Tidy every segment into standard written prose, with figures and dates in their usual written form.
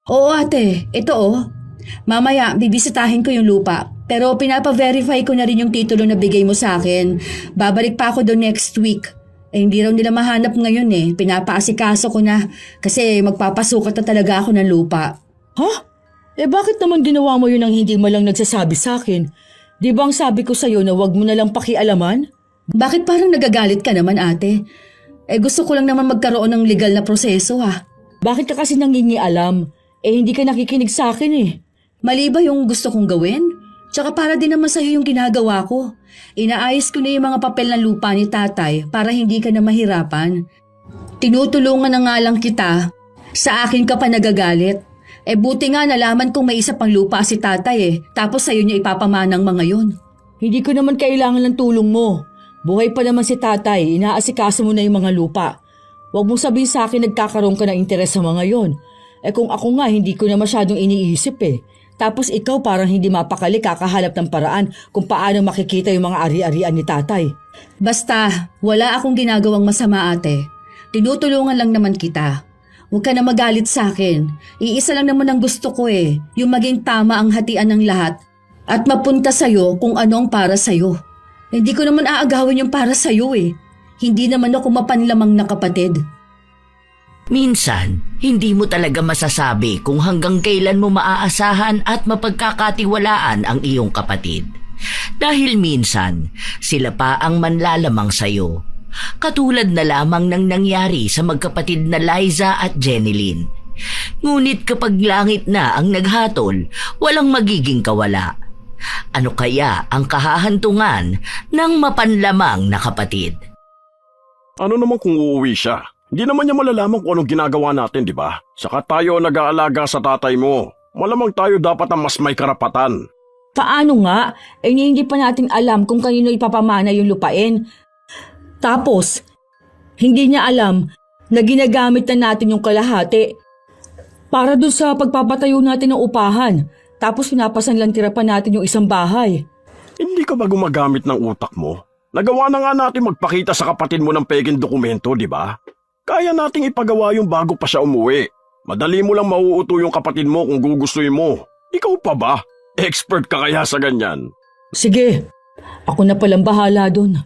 Oo ate, ito oh. Mamaya, bibisitahin ko yung lupa. Pero pinapa-verify ko na rin yung titulo na bigay mo sa akin. Babalik pa ako doon next week. Hindi raw nila mahanap ngayon eh. Pinapaasikaso ko na kasi magpapasukat na talaga ako ng lupa. Ha? Bakit naman ginawa mo yun ang hindi mo lang nagsasabi sa akin? Di ba ang sabi ko sa'yo na wag mo na lang pakialaman? Bakit parang nagagalit ka naman ate? Gusto ko lang naman magkaroon ng legal na proseso ha. Bakit ka kasi nangingialam? Hindi ka nakikinig sa akin eh. Mali ba yung gusto kong gawin? Tsaka para din naman sa'yo yung ginagawa ko. Inaayos ko na yung mga papel ng lupa ni tatay para hindi ka na mahirapan. Tinutulungan na nga lang kita. Sa akin ka pa nagagalit. Buti nga nalaman kong may isa pang lupa si tatay Tapos sa'yo niya ipapamanang mga yon. Hindi ko naman kailangan ng tulong mo. Buhay pa naman si tatay, inaasikaso mo na yung mga lupa. Huwag mong sabihin sa akin nagkakaroon ka ng interes sa mga yon. Kung ako nga hindi ko na masyadong iniisip Tapos ikaw parang hindi mapakali kakahalap ng paraan kung paano makikita yung mga ari-arian ni tatay. Basta, wala akong ginagawang masama ate. Tinutulungan lang naman kita. Huwag ka na magalit sa akin. Iisa lang naman ang gusto ko yung maging tama ang hatian ng lahat at mapunta sa'yo kung anong para sa'yo. Hindi ko naman aagawin yung para sa'yo Hindi naman ako mapanlamang na kapatid. Minsan, hindi mo talaga masasabi kung hanggang kailan mo maaasahan at mapagkakatiwalaan ang iyong kapatid. Dahil minsan, sila pa ang manlalamang sayo. Katulad na lamang ng nangyari sa magkapatid na Liza at Jenilyn. Ngunit kapag langit na ang naghatol, walang magiging kawala. Ano kaya ang kahahantungan ng mapanlamang na kapatid? Ano naman kung uuwi siya? Hindi naman niya malalaman kung anong ginagawa natin, di ba? Saka tayo nag-aalaga sa tatay mo. Malamang tayo dapat ang mas may karapatan. Paano nga? Hindi pa natin alam kung kanino ipapamana yung lupain. Tapos, hindi niya alam na ginagamit na natin yung kalahati para dun sa pagpapatayo natin ng upahan. Tapos pinapasan lang tira pa natin yung isang bahay. Hindi ka ba gumagamit ng utak mo? Nagawa na nga natin magpakita sa kapatid mo ng peking dokumento, di ba? Kaya nating ipagawa yung bago pa siya umuwi. Madali mo lang mauuto yung kapatid mo kung gugustuhin mo. Ikaw pa ba? Expert ka kaya sa ganyan? Sige, ako na palang bahala dun.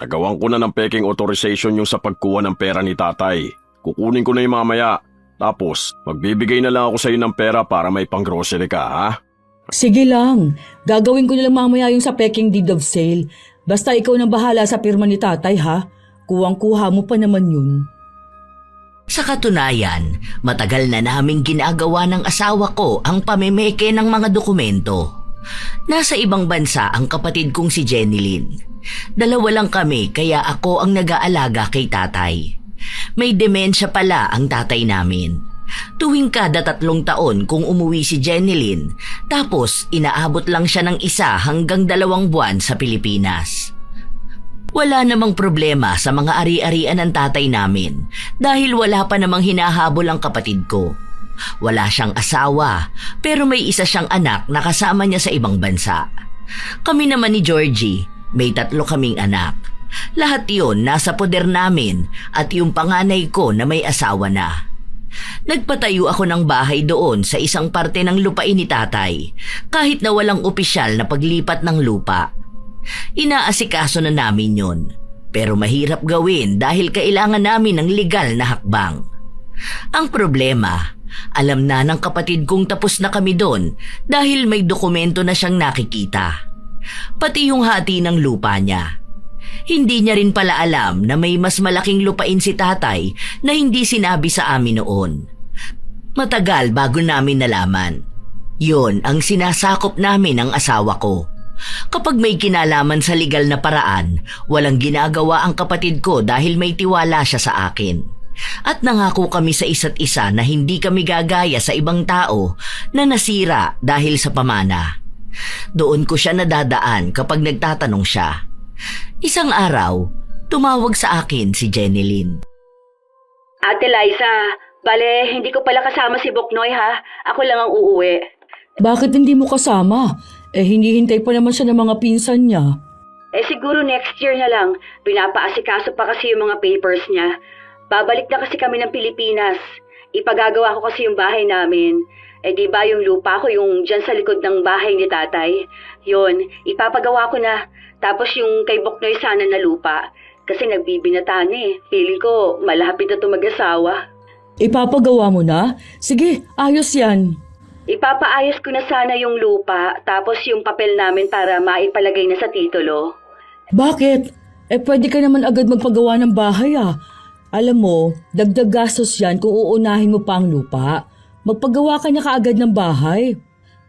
Nagawan ko na ng peking authorization yung sa pagkuha ng pera ni tatay. Kukunin ko na yung mamaya. Tapos, magbibigay na lang ako sa'yo ng pera para may pang-grocery ka, ha? Sige lang, gagawin ko na lang mamaya yung sa peking deed of sale. Basta ikaw nang bahala sa pirma ni tatay ha. Kuwang-kuha mo pa naman yun. Sa katunayan, matagal na naming ginagawa ng asawa ko ang pamemeke ng mga dokumento. Nasa ibang bansa ang kapatid kong si Jenilyn. Dalawa lang kami kaya ako ang nag-aalaga kay tatay. May demensya pala ang tatay namin. Tuwing kada 3 taon kung umuwi si Jenilyn, tapos inaabot lang siya ng 1 hanggang 2 buwan sa Pilipinas. Wala namang problema sa mga ari-arian ng tatay namin dahil wala pa namang hinahabol ang kapatid ko. Wala siyang asawa pero may isa siyang anak na kasama niya sa ibang bansa. Kami naman ni Georgie, may 3 kaming anak. Lahat yon nasa poder namin at yung panganay ko na may asawa na. Nagpatayo ako ng bahay doon sa isang parte ng lupain ni tatay kahit na walang opisyal na paglipat ng lupa. Inaasikaso na namin yon, pero mahirap gawin dahil kailangan namin ng legal na hakbang. Ang problema, alam na ng kapatid kong tapos na kami doon dahil may dokumento na siyang nakikita. Pati yung hati ng lupa niya. Hindi niya rin pala alam na may mas malaking lupain si tatay na hindi sinabi sa amin noon. Matagal bago namin nalaman. Yon ang sinasakop namin ng asawa ko. Kapag may kinalaman sa legal na paraan, walang ginagawa ang kapatid ko dahil may tiwala siya sa akin. At nangako kami sa isa't isa na hindi kami gagaya sa ibang tao na nasira dahil sa pamana. Doon ko siya nadadaan kapag nagtatanong siya. Isang araw, tumawag sa akin si Jenilyn. Ate Liza, bale hindi ko pala kasama si Boknoy ha. Ako lang ang uuwi. Bakit hindi mo kasama? Hinihintay pa naman siya ng mga pinsan niya. Siguro next year na lang. Pinapaasikaso pa kasi yung mga papers niya. Babalik na kasi kami ng Pilipinas. ipagagawa ko kasi yung bahay namin. Di ba yung lupa ko yung dyan sa likod ng bahay ni tatay? Yun, ipapagawa ko na. Tapos yung kay Boknoy sana na lupa. Kasi nagbibinata na eh. Feeling ko malapit na ito mag-asawa. Ipapagawa mo na? Sige, ayos yan. Ipapaayos ko na sana yung lupa, tapos yung papel namin para maipalagay na sa titulo. Bakit? Pwede ka naman agad magpagawa ng bahay ah. Alam mo, dagdag gastos yan kung uunahin mo pa ang lupa. Magpagawa ka na kaagad ng bahay.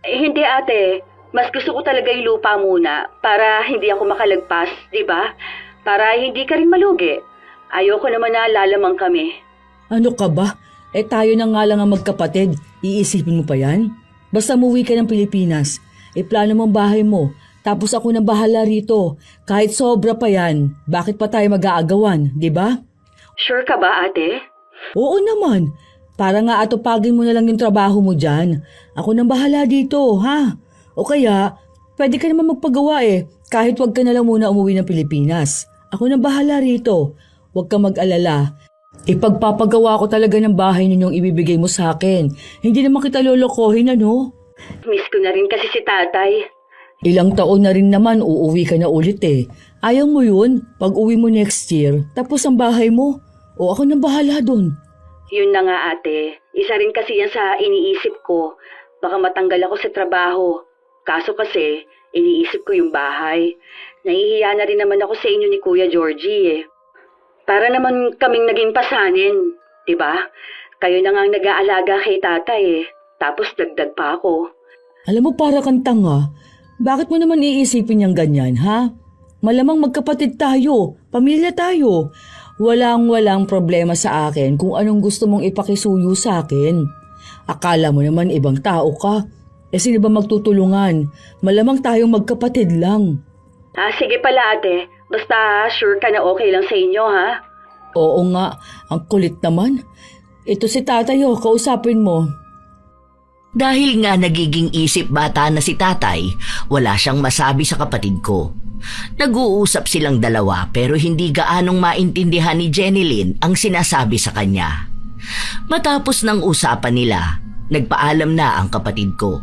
Hindi ate, mas gusto ko talaga yung lupa muna para hindi ako makalagpas, di ba? Para hindi ka rin malugi. Ayoko naman na lalamang kami. Ano ka ba? Tayo na nga lang ang magkapatid. Iisipin mo pa yan? Basta umuwi ka ng Pilipinas. Plano mo ang bahay mo. Tapos ako nang bahala rito. Kahit sobra pa yan, bakit pa tayo mag-aagawan, di ba? Sure ka ba ate? Oo naman. Para nga atupagin mo na lang yung trabaho mo dyan. Ako nang bahala dito, ha? O kaya, pwede ka naman magpagawa kahit wag ka na lang muna umuwi ng Pilipinas. Ako nang bahala rito. Huwag ka mag-alala. Ipagpapagawa ko talaga ng bahay ninyong ibibigay mo sa akin. Hindi naman kita lolokohin, ano? Miss ko na rin kasi si tatay. Ilang taon na rin naman uuwi ka na ulit Ayaw mo yun? Pag uwi mo next year, tapos ang bahay mo. O ako nang bahala dun. Yun na nga ate, isa rin kasi yan sa iniisip ko. Baka matanggal ako sa trabaho. Kaso kasi, iniisip ko yung bahay. Nahihiya na rin naman ako sa inyo ni Kuya Georgie Para naman kaming naging pasanin, di ba? Kayo na nga ang nag-aalaga kay tatay Tapos dagdag pa ako. Alam mo para kang tanga. Bakit mo naman iisipin yung ganyan, ha? Malamang magkapatid tayo, pamilya tayo. Walang problema sa akin kung anong gusto mong ipakisuyo sa akin. Akala mo naman ibang tao ka. Sino ba magtutulungan? Malamang tayong magkapatid lang. Sige pala ate. Basta sure ka na okay lang sa inyo, ha? Oo nga, ang kulit naman. Ito si tatay kausapin mo. Dahil nga nagiging isip bata na si tatay, wala siyang masabi sa kapatid ko. Nag-uusap silang dalawa pero hindi gaanong maintindihan ni Jenilyn ang sinasabi sa kanya. Matapos ng usapan nila, nagpaalam na ang kapatid ko.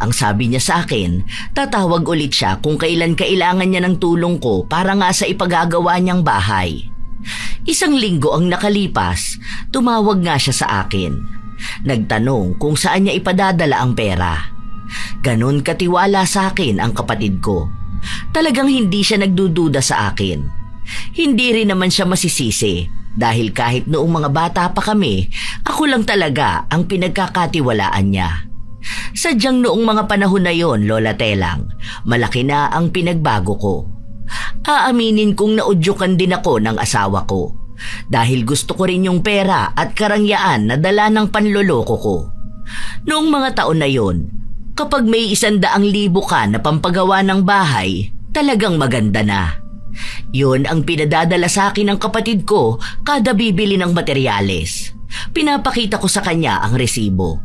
Ang sabi niya sa akin, tatawag ulit siya kung kailan kailangan niya ng tulong ko para nga sa ipagagawa niyang bahay. 1 linggo ang nakalipas, tumawag nga siya sa akin. Nagtanong kung saan niya ipadadala ang pera. Ganon katiwala sa akin ang kapatid ko. Talagang hindi siya nagdududa sa akin. Hindi rin naman siya masisisi dahil kahit noong mga bata pa kami, ako lang talaga ang pinagkakatiwalaan niya. Sadyang noong mga panahon na yon, Lola Telang, malaki na ang pinagbago ko. Aaminin kong naudyukan din ako ng asawa ko dahil gusto ko rin yung pera at karangyaan na dala ng panloloko ko. Noong mga taon na yon, kapag may 100,000 ka na pampagawa ng bahay, talagang maganda na. Yun ang pinadadala sa akin ng kapatid ko kada bibili ng materyales. Pinapakita ko sa kanya ang resibo.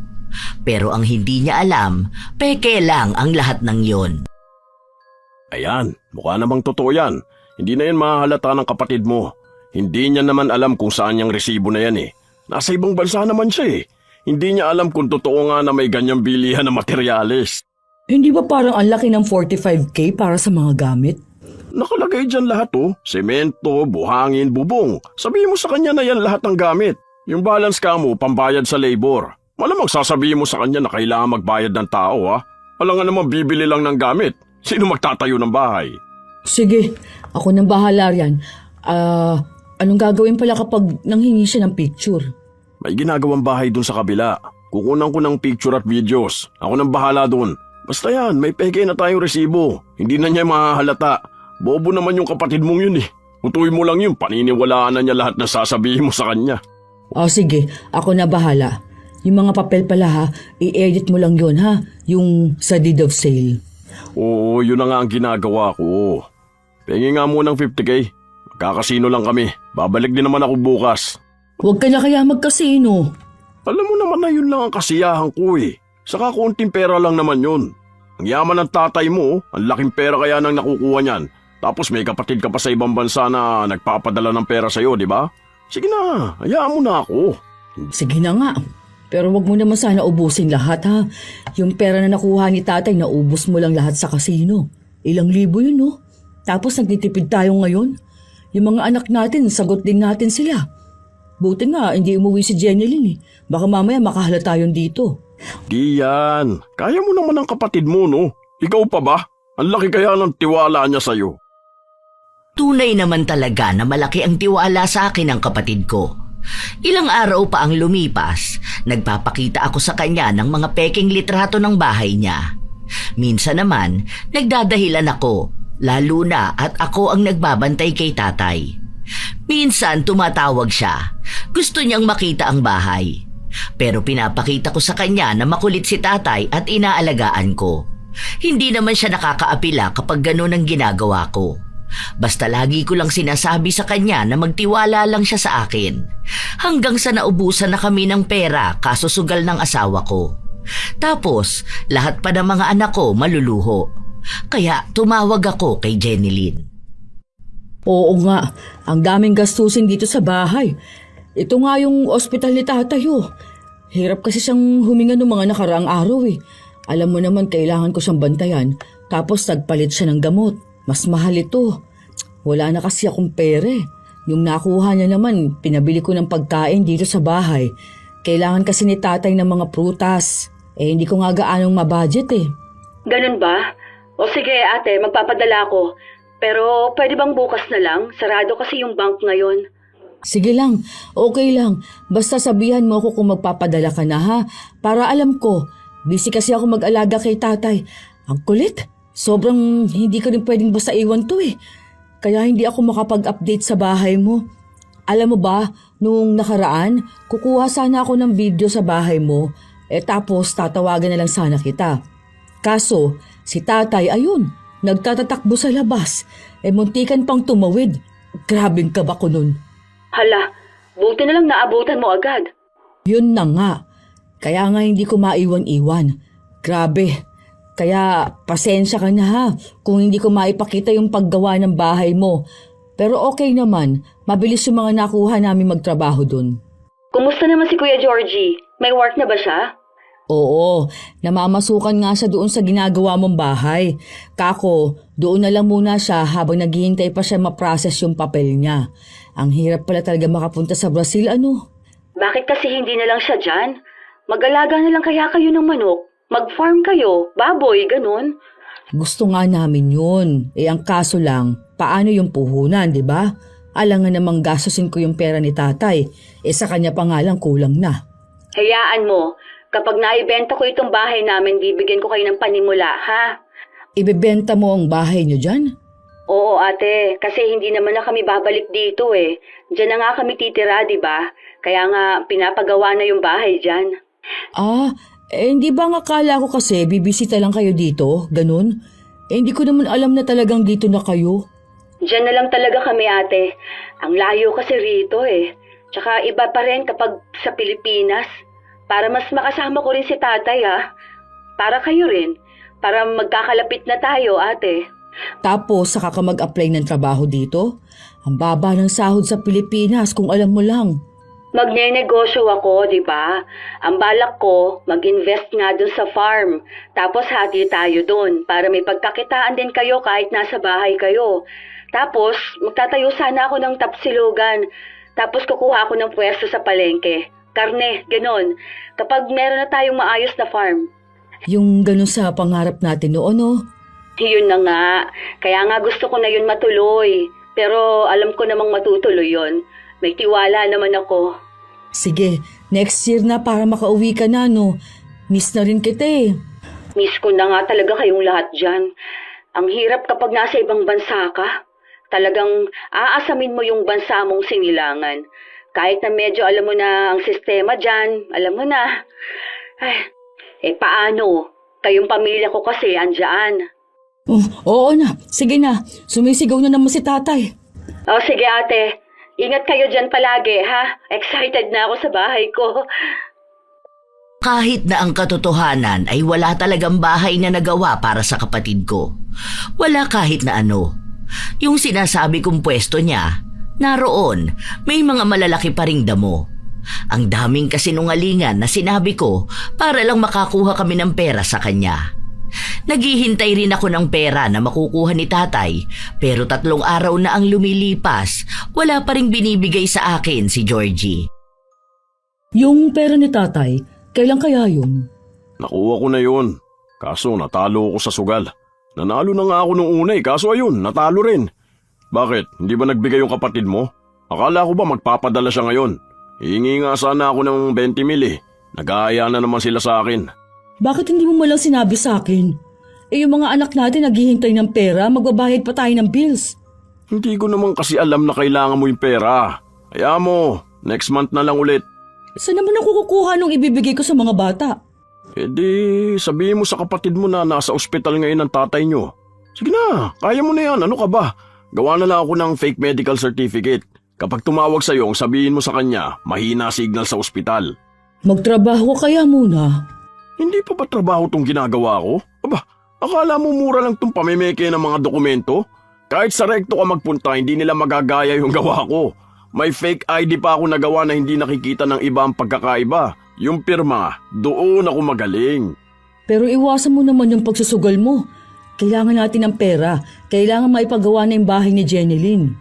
Pero ang hindi niya alam, peke lang ang lahat ng yon. Ayan, mukha namang totoo yan. Hindi na yan mahahalata ng kapatid mo. Hindi niya naman alam kung saan yung resibo na yan Nasa ibang bansa naman siya Hindi niya alam kung totoo nga na may ganyang bilihan ng materyales. Hindi ba parang ang laki ng 45K para sa mga gamit? Nakalagay dyan lahat semento, buhangin, bubong. Sabihin mo sa kanya na yan lahat ng gamit. Yung balance ka mo, pambayad sa labor. Malamang sasabihin mo sa kanya na kailangan magbayad ng tao Wala nga naman bibili lang ng gamit. Sino magtatayo ng bahay? Sige, ako nang bahala riyan. Anong gagawin pala kapag nanghingi siya ng picture? May ginagawang bahay dun sa kabila. Kukunan ko ng picture at videos. Ako nang bahala dun. Basta yan, may peke na tayong resibo. Hindi na niya mahahalata. Bobo naman yung kapatid mong yun Utuin mo lang yun, paniniwalaan na niya lahat na sasabihin mo sa kanya. Sige, ako na bahala. Yung mga papel pala i-edit mo lang yun yung sa deed of sale. Oo, yun na nga ang ginagawa ko. Pengi nga munang 50K. Magkakasino lang kami. Babalik din naman ako bukas. Huwag ka na kaya magkasino. Alam mo naman na yun lang ang kasiyahan ko Saka konting pera lang naman yun. Ang yaman ng tatay mo, ang laking pera kaya nang nakukuha niyan. Tapos may kapatid ka pa sa ibang bansa na nagpapadala ng pera sa'yo, di ba? Sige na, hayaan mo na ako. Sige na nga. Pero wag mo naman sana ubusin lahat ha. Yung pera na nakuha ni tatay, naubos mo lang lahat sa kasino. Ilang libo yun, no? Tapos nagtitipid tayo ngayon. Yung mga anak natin, sagot din natin sila. Buti nga, hindi umuwi si Jeneline eh. Baka mamaya makahalata yun dito. Di yan. Kaya mo naman ang kapatid mo, no? Ikaw pa ba? Ang laki kaya ng tiwala niya sa'yo. Tunay naman talaga na malaki ang tiwala sa akin ng kapatid ko. Ilang araw pa ang lumipas, nagpapakita ako sa kanya ng mga peking litrato ng bahay niya. Minsan naman, nagdadahilan ako, lalo na at ako ang nagbabantay kay tatay. Minsan tumatawag siya, gusto niyang makita ang bahay. Pero pinapakita ko sa kanya na makulit si tatay at inaalagaan ko. Hindi naman siya nakakaapila kapag ganun ang ginagawa ko. Basta lagi ko lang sinasabi sa kanya na magtiwala lang siya sa akin. Hanggang sa naubusan na kami ng pera kasusugal ng asawa ko. Tapos, lahat pa ng mga anak ko maluluho. Kaya tumawag ako kay Jeneline. Oo nga, ang daming gastusin dito sa bahay. Ito nga yung ospital ni tatay oh. Hirap kasi siyang huminga ng mga nakaraang araw eh. Alam mo naman kailangan ko siyang bantayan. Tapos nagpalit siya ng gamot. Mas mahal ito. Wala na kasi akong pere. Yung nakuha niya naman, pinabili ko ng pagkain dito sa bahay. Kailangan kasi ni tatay ng mga prutas. Hindi ko nga gaanong mabudget eh. Ganun ba? O sige ate, magpapadala ako. Pero pwede bang bukas na lang? Sarado kasi yung bank ngayon. Sige lang, okay lang. Basta sabihan mo ako kung magpapadala ka na ha. Para alam ko, busy kasi ako mag-alaga kay tatay. Ang kulit. Sobrang hindi ko rin pwedeng basta iwan to eh. Kaya hindi ako makapag-update sa bahay mo. Alam mo ba, nung nakaraan, kukuha sana ako ng video sa bahay mo. Tapos tatawagan na lang sana kita. Kaso, si tatay ayun, nagtatatakbo sa labas. Muntikan pang tumawid. Grabing kaba ko nun. Hala, buti na lang naabutan mo agad. Yun na nga. Kaya nga hindi ko maiwan-iwan. Grabe. Kaya pasensya ka na ha kung hindi ko maipakita yung paggawa ng bahay mo. Pero okay naman, mabilis yung mga nakuha namin magtrabaho dun. Kumusta naman si Kuya Georgie? May work na ba siya? Oo, namamasukan nga siya doon sa ginagawa mong bahay. Kako, doon na lang muna siya habang naghihintay pa siya ma-process yung papel niya. Ang hirap pala talaga makapunta sa Brazil, ano? Bakit kasi hindi na lang siya dyan? Mag-alaga na lang kaya kayo ng manok? Mag-farm kayo, baboy, ganun. Gusto nga namin yun. Ang kaso lang, paano yung puhunan, di ba? Alangan namang gastusin ko yung pera ni tatay. Sa kanya pa nga lang kulang na. Hayaan mo, kapag naibenta ko itong bahay namin, bibigyan ko kayo ng panimula, ha? Ibebenta mo ang bahay niyo dyan? Oo ate, kasi hindi naman na kami babalik dito eh. Diyan na nga kami titira, di ba? Kaya nga pinapagawa na yung bahay dyan. Hindi ba nga akala ko kasi bibisita lang kayo dito, ganun? Hindi ko naman alam na talagang dito na kayo. Diyan na lang talaga kami ate. Ang layo kasi rito eh. Tsaka iba pa rin kapag sa Pilipinas. Para mas makasama ko rin si tatay ha. Para kayo rin. Para magkakalapit na tayo ate. Tapos saka ka mag-apply ng trabaho dito? Ang baba ng sahod sa Pilipinas kung alam mo lang. Magne-negosyo ako, di ba? Ang balak ko, mag-invest nga dun sa farm. Tapos hati tayo dun para may pagkakitaan din kayo kahit nasa bahay kayo. Tapos, magtatayo sana ako ng tapsilugan. Tapos kukuha ako ng pwesto sa palengke. Karne, ganon. Kapag meron na tayong maayos na farm. Yung ganun sa pangarap natin noon, no? Yun na nga. Kaya nga gusto ko na yun matuloy. Pero alam ko namang matutuloy yun. May tiwala naman ako. Sige, next year na para makauwi ka na, no? Miss na rin kita eh. Miss ko na nga talaga kayong lahat dyan. Ang hirap kapag nasa ibang bansa ka. Talagang aasamin mo yung bansa mong sinilangan. Kahit na medyo alam mo na ang sistema dyan, alam mo na. Paano? Kayong pamilya ko kasi andyan. Oo na, sige na. Sumisigaw na naman si tatay. Sige ate. Ingat kayo dyan palagi, ha? Excited na ako sa bahay ko. Kahit na ang katotohanan ay wala talagang bahay na nagawa para sa kapatid ko. Wala kahit na ano. Yung sinasabi kong pwesto niya, naroon, may mga malalaki pa ring damo. Ang daming kasinungalingan na sinabi ko para lang makakuha kami ng pera sa kanya. Naghihintay rin ako ng pera na makukuha ni tatay, pero 3 araw na ang lumilipas, wala pa ring binibigay sa akin si Georgie. Yung pera ni tatay, kailan kaya yun? Nakuha ko na yun. Kaso natalo ako sa sugal. Nanalo na nga ako nung una kaso ayun, natalo rin. Bakit? Hindi ba nagbigay yung kapatid mo? Akala ko ba magpapadala siya ngayon? Hihingi nga sana ako ng 20 mil Nag-aaya na naman sila sa akin. Bakit hindi mo malang sinabi sa akin? Yung mga anak natin naghihintay ng pera, magbabayad pa tayo ng bills. Hindi ko naman kasi alam na kailangan mo yung pera. Kaya mo, next month na lang ulit. Saan naman ako kukuha nung ibibigay ko sa mga bata? E di, sabihin mo sa kapatid mo na nasa ospital ngayon ang tatay nyo. Sige na, kaya mo na yan. Ano ka ba? Gawa na lang ako ng fake medical certificate. Kapag tumawag sa'yo, sabihin mo sa kanya, mahina signal sa ospital. Magtrabaho ka kaya muna. Hindi pa ba trabaho tong ginagawa ko? Aba, akala mo mura lang tong pamimeke ng mga dokumento? Kahit sa rekto ka magpunta, hindi nila magagaya yung gawa ko. May fake ID pa ako nagawa na hindi nakikita ng iba ang pagkakaiba. Yung pirma, doon ako magaling. Pero iwasan mo naman yung pagsusugal mo. Kailangan natin ng pera. Kailangan maipagawa na yung bahay ni Jeneline.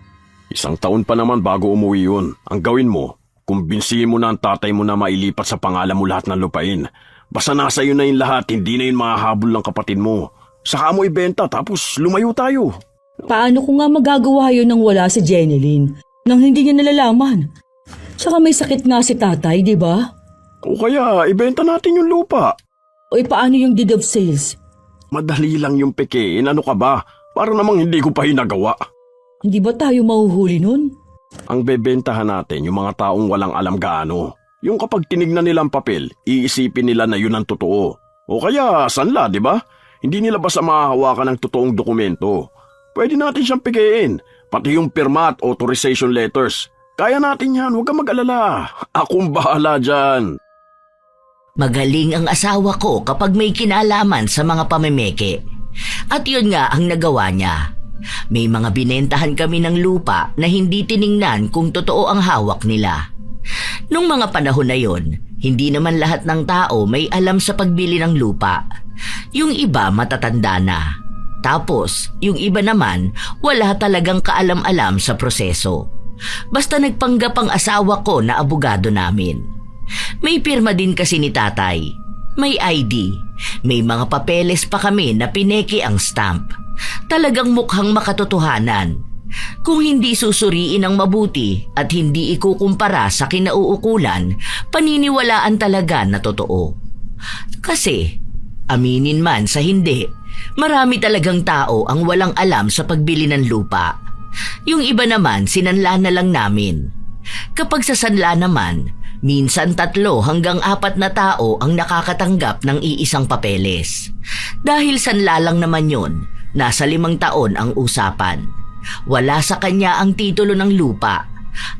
1 taon pa naman bago umuwi yun. Ang gawin mo, kumbinsihin mo na ang tatay mo na mailipat sa pangalan mo lahat ng lupain. Basta nasa iyo na yung lahat, hindi na yun mahahabol ng kapatid mo. Saka mo ibenta tapos lumayo tayo. Paano ko nga magagawa yun nang wala si Jeneline? Nang hindi niya nalalaman. Saka may sakit nga si tatay, di ba? O kaya, ibenta natin yung lupa. O paano yung deed of sales? Madali lang yung pekein, ano ka ba? Para namang hindi ko pa hinagawa. Hindi ba tayo mahuhuli nun? Ang bebentahan natin yung mga taong walang alam gaano. Yung kapag tinignan nila ang papel, iisipin nila na yun ang totoo. O kaya, sanla, di ba? Hindi nila basta mahahawakan ng totoong dokumento. Pwede natin siyang pekein, pati yung pirma at authorization letters. Kaya natin yan, huwag kang mag-alala. Akong bahala dyan. Magaling ang asawa ko kapag may kinalaman sa mga pamemeke. At yun nga ang nagawa niya. May mga binentahan kami ng lupa na hindi tiningnan kung totoo ang hawak nila. Nung mga panahon na yon, hindi naman lahat ng tao may alam sa pagbili ng lupa. Yung iba matatanda na. Tapos, yung iba naman wala talagang kaalam-alam sa proseso. Basta nagpanggap ang asawa ko na abogado namin. May pirma din kasi ni tatay. May ID. May mga papeles pa kami na pineke ang stamp. Talagang mukhang makatotohanan. Kung hindi susuriin ng mabuti at hindi ikukumpara sa kinauukulan, paniniwalaan talaga na totoo. Kasi, aminin man sa hindi, marami talagang tao ang walang alam sa pagbili ng lupa. Yung iba naman sinanla na lang namin. Kapag sa sanla naman, minsan 3 hanggang 4 na tao ang nakakatanggap ng iisang papeles. Dahil sanla lang naman yun, nasa 5 taon ang usapan. Wala sa kanya ang titulo ng lupa.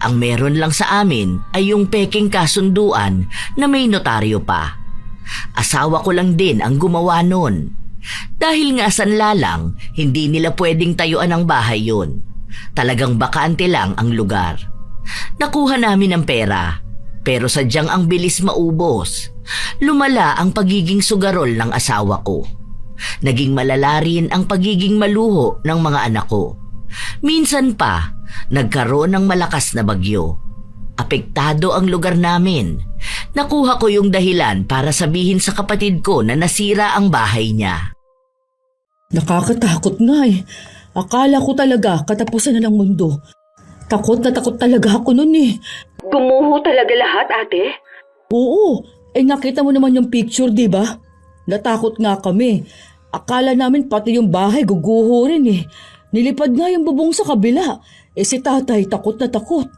Ang meron lang sa amin ay yung peking kasunduan na may notaryo pa. Asawa ko lang din ang gumawa nun. Dahil nga sanla lang, hindi nila pwedeng tayuan ang bahay yun. Talagang bakante lang ang lugar. Nakuha namin ang pera, pero sadyang ang bilis maubos. Lumala ang pagiging sugarol ng asawa ko. Naging malala rin ang pagiging maluho ng mga anak ko. Minsan pa, nagkaroon ng malakas na bagyo. Apektado ang lugar namin. Nakuha ko yung dahilan para sabihin sa kapatid ko na nasira ang bahay niya. Nakakatakot nga eh. Akala ko talaga katapusan na ng mundo. Takot na takot talaga ako nun eh. Gumuho talaga lahat, ate? Oo, nakita mo naman yung picture, di ba? Natakot nga kami. Akala namin pati yung bahay guguho rin eh. Nilipad nga yung bubong sa kabila. Si tatay takot na takot.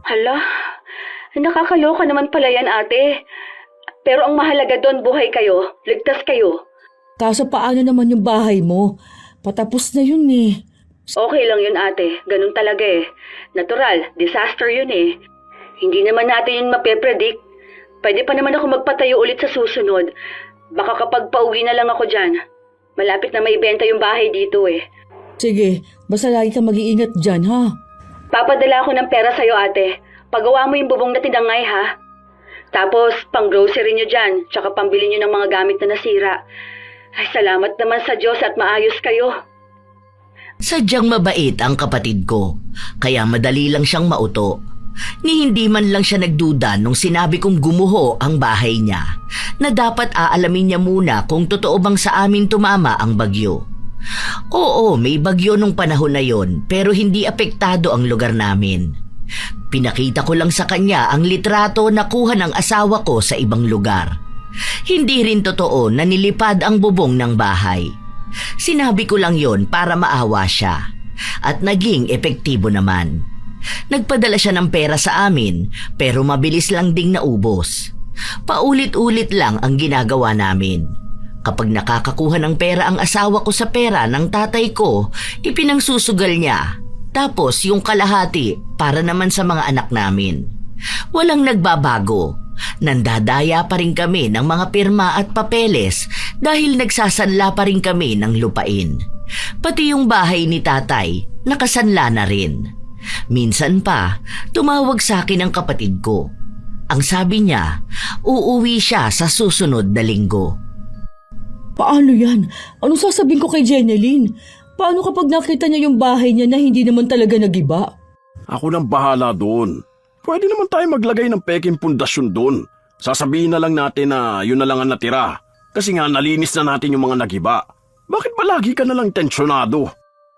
Hala, nakakaloka naman pala yan, ate. Pero ang mahalaga doon, buhay kayo, ligtas kayo. Kaso paano naman yung bahay mo? Patapos na yun eh. Okay lang yun, ate. Ganun talaga eh. Natural, disaster yun eh. Hindi naman natin yun mapepredict. Pwede pa naman ako magpatayo ulit sa susunod. Baka kapag pauwi na lang ako dyan. Malapit na maibenta yung bahay dito eh. Sige, basta lagi ka mag-iingat dyan ha. Papadala ako ng pera sa'yo, ate. Pagawa mo yung bubong na tinangay, ha? Tapos, pang grocery nyo dyan, tsaka pambili nyo ng mga gamit na nasira. Ay, salamat naman sa Diyos at maayos kayo. Sadyang mabait ang kapatid ko, kaya madali lang siyang mauto. Ni hindi man lang siya nagduda nung sinabi kong gumuho ang bahay niya, na dapat aalamin niya muna kung totoo bang sa amin tumama ang bagyo. Oo, may bagyo nung panahon na yon, pero hindi apektado ang lugar namin. Pinakita ko lang sa kanya ang litrato na kuha ng asawa ko sa ibang lugar. Hindi rin totoo na nilipad ang bubong ng bahay. Sinabi ko lang yon para maawa siya. At naging epektibo naman. Nagpadala siya ng pera sa amin pero mabilis lang ding naubos. Paulit-ulit lang ang ginagawa namin. Kapag nakakakuha ng pera ang asawa ko sa pera ng tatay ko, ipinangsusugal niya. Tapos yung kalahati para naman sa mga anak namin. Walang nagbabago. Nandadaya pa rin kami ng mga pirma at papeles dahil nagsasanla pa rin kami ng lupain. Pati yung bahay ni tatay, nakasanla na rin. Minsan pa, tumawag sa akin ang kapatid ko. Ang sabi niya, uuwi siya sa susunod na linggo. Paano yan? Anong sasabihin ko kay Jeneline? Paano kapag nakita niya yung bahay niya na hindi naman talaga nagiba? Ako nang bahala doon. Pwede naman tayo maglagay ng peking pundasyon doon. Sasabihin na lang natin na yun na lang ang natira. Kasi nga nalinis na natin yung mga nagiba. Bakit ba lagi ka na lang tensyonado?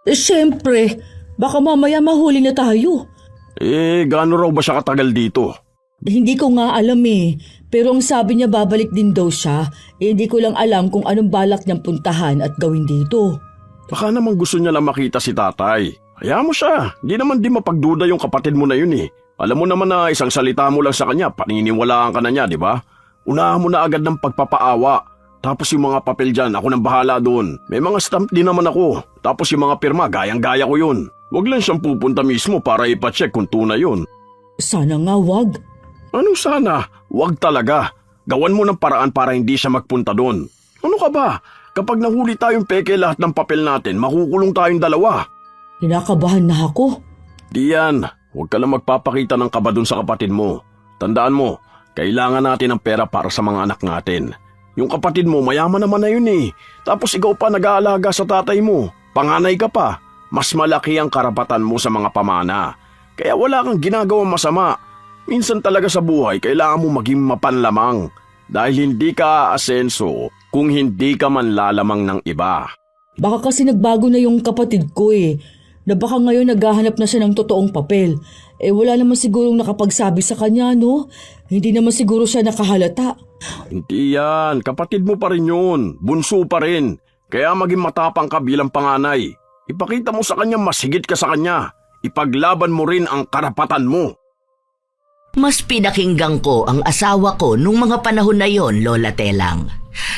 Siyempre, baka mamaya mahuli na tayo. Gaano raw ba siya katagal dito? Hindi ko nga alam eh. Pero ang sabi niya babalik din daw siya. Hindi ko lang alam kung anong balak niyang puntahan at gawin dito. Baka naman gusto niya lang makita si tatay. Hayaan mo siya. Di naman di mapagduda yung kapatid mo na yun eh. Alam mo naman na isang salita mo lang sa kanya, paniniwalaan ka na niya, di ba? Unahan mo na agad ng pagpapaawa. Tapos yung mga papel dyan, ako nang bahala doon. May mga stamp din naman ako. Tapos yung mga pirma, gayang-gaya ko yun. Huwag lang siyang pupunta mismo para ipacheck kung tunay yun. Sana nga wag. Anong sana? Huwag talaga. Gawan mo ng paraan para hindi siya magpunta doon. Ano ka ba? Kapag nahuli tayong peke lahat ng papel natin, makukulong tayong dalawa. Kinakabahan na ako. Diyan, huwag ka lang magpapakita ng kaba dun sa kapatid mo. Tandaan mo, kailangan natin ng pera para sa mga anak natin. Yung kapatid mo, mayaman naman na yun eh. Tapos ikaw pa nag-aalaga sa tatay mo. Panganay ka pa. Mas malaki ang karapatan mo sa mga pamana. Kaya wala kang ginagawang masama. Minsan talaga sa buhay, kailangan mo maging mapanlamang. Dahil hindi ka aasenso kung hindi ka man lalamang ng iba. Baka kasi nagbago na yung kapatid ko eh. Na baka ngayon naghahanap na siya ng totoong papel. Wala naman sigurong nakapagsabi sa kanya, no? Hindi naman siguro siya nakahalata. Hindi yan, kapatid mo pa rin yun. Bunso pa rin. Kaya maging matapang ka bilang panganay. Ipakita mo sa kanya mas higit ka sa kanya. Ipaglaban mo rin ang karapatan mo. Mas pinakinggan ko ang asawa ko nung mga panahon na yon, Lola Telang.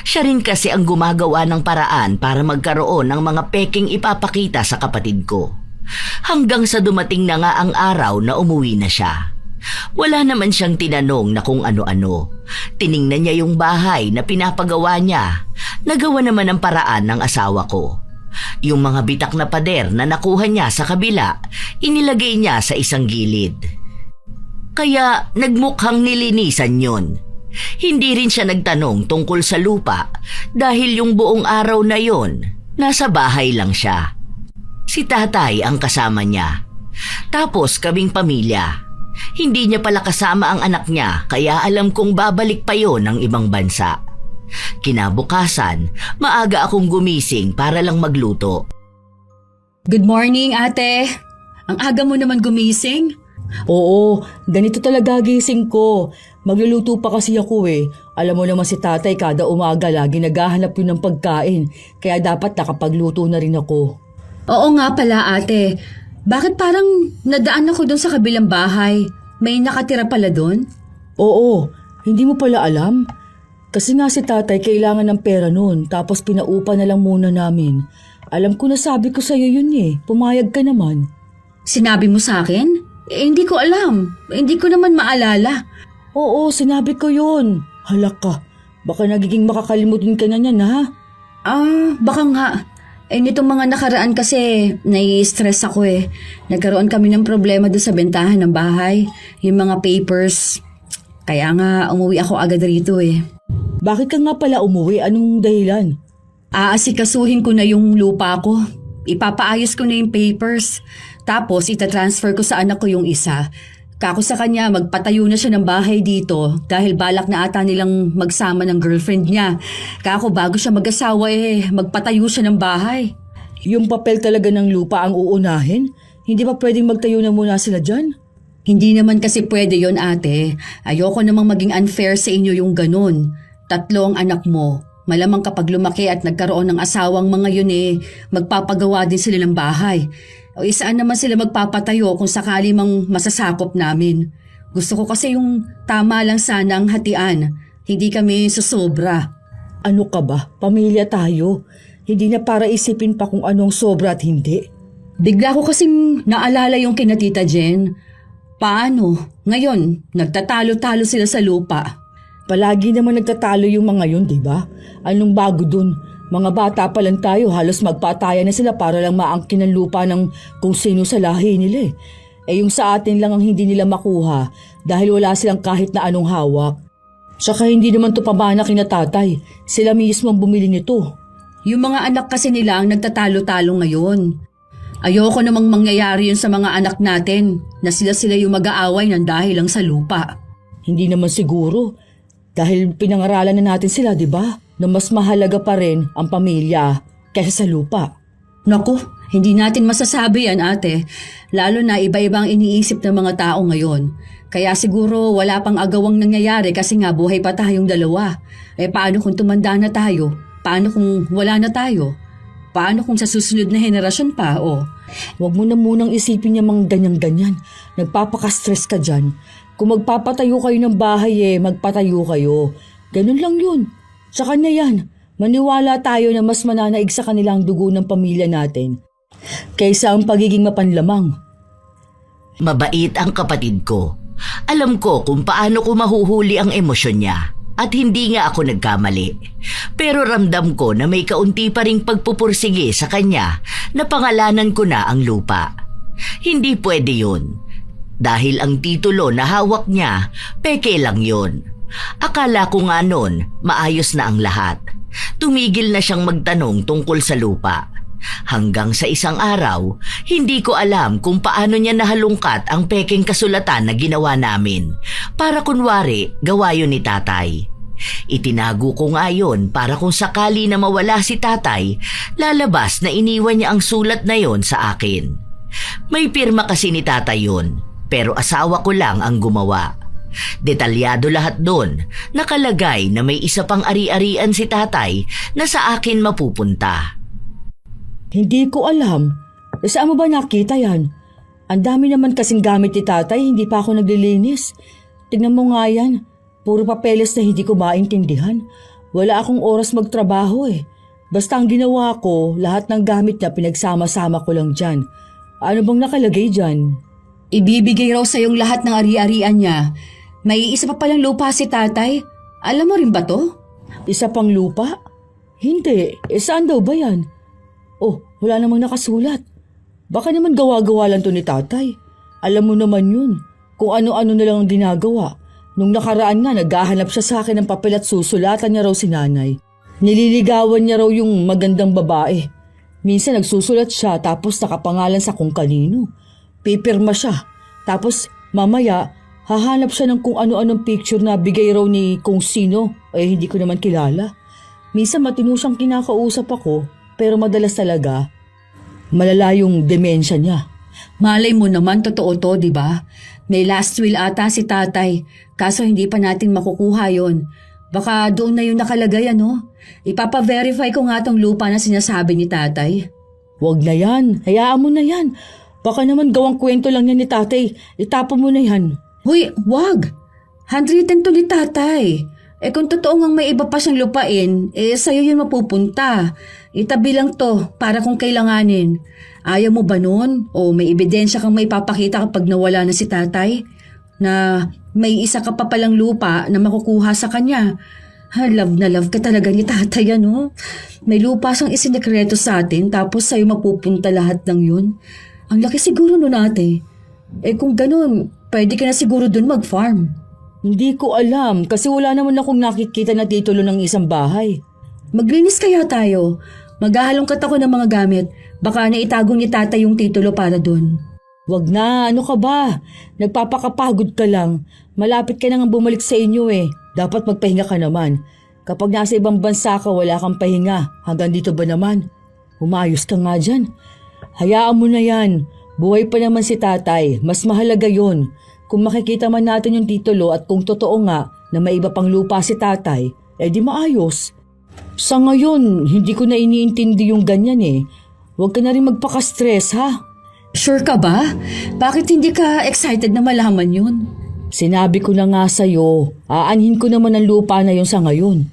Siya rin kasi ang gumagawa ng paraan para magkaroon ng mga peking ipapakita sa kapatid ko. Hanggang sa dumating na nga ang araw na umuwi na siya. Wala naman siyang tinanong na kung ano-ano. Tiningnan niya yung bahay na pinapagawa niya. Nagawa naman ang paraan ng asawa ko. Yung mga bitak na pader na nakuha niya sa kabila, inilagay niya sa isang gilid. Kaya nagmukhang nilinisan yon. Hindi rin siya nagtanong tungkol sa lupa dahil yung buong araw na yon, nasa bahay lang siya. Si tatay ang kasama niya. Tapos kaming pamilya. Hindi niya pala kasama ang anak niya kaya alam kong babalik pa yon ng ibang bansa. Kinabukasan, maaga akong gumising para lang magluto. Good morning, ate. Ang aga mo naman gumising. Oo, ganito talaga gising ko. Magluluto pa kasi ako eh. Alam mo naman si tatay kada umaga lagi naghahanap yun ng pagkain. Kaya dapat nakapagluto na rin ako. Oo nga pala, ate. Bakit parang nadaan ako doon sa kabilang bahay? May nakatira pala doon? Oo, hindi mo pala alam? Kasi nga si tatay kailangan ng pera noon tapos pinaupa na lang muna namin. Alam ko na sabi ko sa'yo yun eh. Pumayag ka naman. Sinabi mo sa akin? Hindi ko alam. Hindi ko naman maalala. Oo, sinabi ko yun. Halak ka. Baka nagiging makakalimutin ka na niyan, ha? Baka nga. Nitong mga nakaraan kasi nai-stress ako eh. Nagkaroon kami ng problema doon sa bentahan ng bahay. Yung mga papers. Kaya nga umuwi ako agad rito eh. Bakit ka nga pala umuwi? Anong dahilan? Aasikasuhin ko na yung lupa ko. Ipapaayos ko na yung papers. Tapos itatransfer ko sa anak ko yung isa. Kako sa kanya, magpatayo na siya ng bahay dito dahil balak na ata nilang magsama ng girlfriend niya. Kako bago siya mag-asawa magpatayo siya ng bahay. Yung papel talaga ng lupa ang uunahin? Hindi ba pwedeng magtayo na muna sila dyan? Hindi naman kasi pwede yon ate. Ayoko namang maging unfair sa inyo yung ganun. 3 ang anak mo. Malamang kapag lumaki at nagkaroon ng asawang mga yun magpapagawa din sila ng bahay. O isaan naman sila magpapatayo kung sakali mang masasakop namin. Gusto ko kasi yung tama lang sana ang hatian. Hindi kami susobra. Ano ka ba? Pamilya tayo. Hindi na para isipin pa kung anong sobra at hindi. Bigla ko kasing naalala yung kina Tita Jen. Paano? Ngayon, nagtatalo-talo sila sa lupa. Palagi naman nagtatalo yung mga yun, di ba? Anong bago dun? Mga bata pa lang tayo, halos magpataya na sila para lang maangkin ang lupa ng kung sino sa lahi nila yung sa atin lang ang hindi nila makuha dahil wala silang kahit na anong hawak. Tsaka hindi naman to pamana kina tatay. Sila mismo ang bumili nito. Yung mga anak kasi nila ang nagtatalo-talo ngayon. Ayoko namang mangyayari yun sa mga anak natin na sila yung mag-aaway ng dahil lang sa lupa. Hindi naman siguro. Dahil pinangaralan na natin sila, di ba? Na mas mahalaga pa rin ang pamilya kaysa sa lupa. Naku, hindi natin masasabi yan ate. Lalo na iba-ibang iniisip ng mga tao ngayon. Kaya siguro wala pang agawang nangyayari kasi nga buhay pa tayong dalawa. Paano kung tumanda na tayo? Paano kung wala na tayo? Paano kung sa susunod na henerasyon pa? Huwag mo na munang isipin yung mga ganyan-ganyan. Nagpapaka-stress ka dyan. Kung magpapatayo kayo ng bahay magpatayo kayo. Ganun lang yun. Tsaka na yan, maniwala tayo na mas mananaig sa kanila ang dugo ng pamilya natin kaysa ang pagiging mapanlamang. Mabait ang kapatid ko. Alam ko kung paano ko mahuhuli ang emosyon niya at hindi nga ako nagkamali. Pero ramdam ko na may kaunti pa ring pagpupursige sa kanya na pangalanan ko na ang lupa. Hindi pwede yun. Dahil ang titulo na hawak niya, peke lang yun. Akala ko nga nun, maayos na ang lahat. Tumigil na siyang magtanong tungkol sa lupa. Hanggang sa isang araw, hindi ko alam kung paano niya nahalungkat ang pekeng kasulatan na ginawa namin. Para kunwari, gawa yun ni tatay. Itinago ko nga yun para kung sakali na mawala si tatay, lalabas na iniwan niya ang sulat na yon sa akin. May pirma kasi ni tatay yun. Pero asawa ko lang ang gumawa. Detalyado lahat doon. Nakalagay na may isa pang ari-arian si tatay na sa akin mapupunta. Hindi ko alam. Saan mo ba nakita yan? Ang dami naman kasing gamit ni tatay, hindi pa ako naglilinis. Tignan mo nga yan. Puro papeles na hindi ko maintindihan. Wala akong oras magtrabaho Basta ang ginawa ko, lahat ng gamit na pinagsama-sama ko lang dyan. Ano bang nakalagay dyan? Ibibigay raw sa yung lahat ng ari-arian niya. May isa pa palang lupa si tatay. Alam mo rin ba to? Isa pang lupa? Hindi. Saan daw ba yan? Wala namang nakasulat. Baka naman gawa-gawa lang to ni tatay. Alam mo naman yun. Kung ano-ano na lang ang ginagawa. Nung nakaraan nga, naghahanap siya sa akin ng papel at susulatan niya raw si nanay. Nililigawan niya raw yung magandang babae. Minsan nagsusulat siya tapos nakapangalan sa kung kanino. Pipirma siya. Tapos mamaya, hahanap siya ng kung ano-anong picture na bigay raw ni kung sino. Hindi ko naman kilala. Minsan matino siyang kinakausap ako, pero madalas talaga, malala yung demensya niya. Malay mo naman, totoo to, di ba? May last will ata si tatay, kaso hindi pa natin makukuha yon. Baka doon na yung nakalagay, Ipapa-verify ko nga tong lupa na sinasabi ni tatay. Huwag na yan. Hayaan mo na yan. Baka naman gawang kwento lang yan ni tatay. Itapon mo na yan. Hoy, wag! Handwritten to ni tatay. Kung totoo ngang may iba pa siyang lupain, sa'yo yun mapupunta. Itabi lang to para kung kailanganin. Ayaw mo ba nun? O may ebidensya kang may papakita kapag nawala na si tatay? Na may isa ka pa palang lupa na makukuha sa kanya. Love na love ka talaga ni tatay, May lupa siyang isinekreto sa atin tapos sa'yo mapupunta lahat ng yun. Ang laki siguro nun ate. Kung ganun, pwede ka na siguro dun mag-farm. Hindi ko alam kasi wala naman akong nakikita na titulo ng isang bahay. Maglinis kaya tayo. Maghahalongkat ako ng mga gamit. Baka naitago ni tatay yung titulo para dun. Wag na, ano ka ba? Nagpapakapagod ka lang. Malapit ka nang bumalik sa inyo eh. Dapat magpahinga ka naman. Kapag nasa ibang bansa ka, wala kang pahinga. Hanggang dito ba naman? Umayos ka nga dyan. Hayaan mo na yan. Buhay pa naman si tatay. Mas mahalaga yon. Kung makikita man natin yung titulo at kung totoo nga na may iba pang lupa si tatay, di maayos. Sa ngayon, hindi ko na iniintindi yung ganyan eh. Huwag ka na rin magpaka-stress ha. Sure ka ba? Bakit hindi ka excited na malaman yun? Sinabi ko na nga sa'yo, aanhin ko naman ang lupa na yun sa ngayon.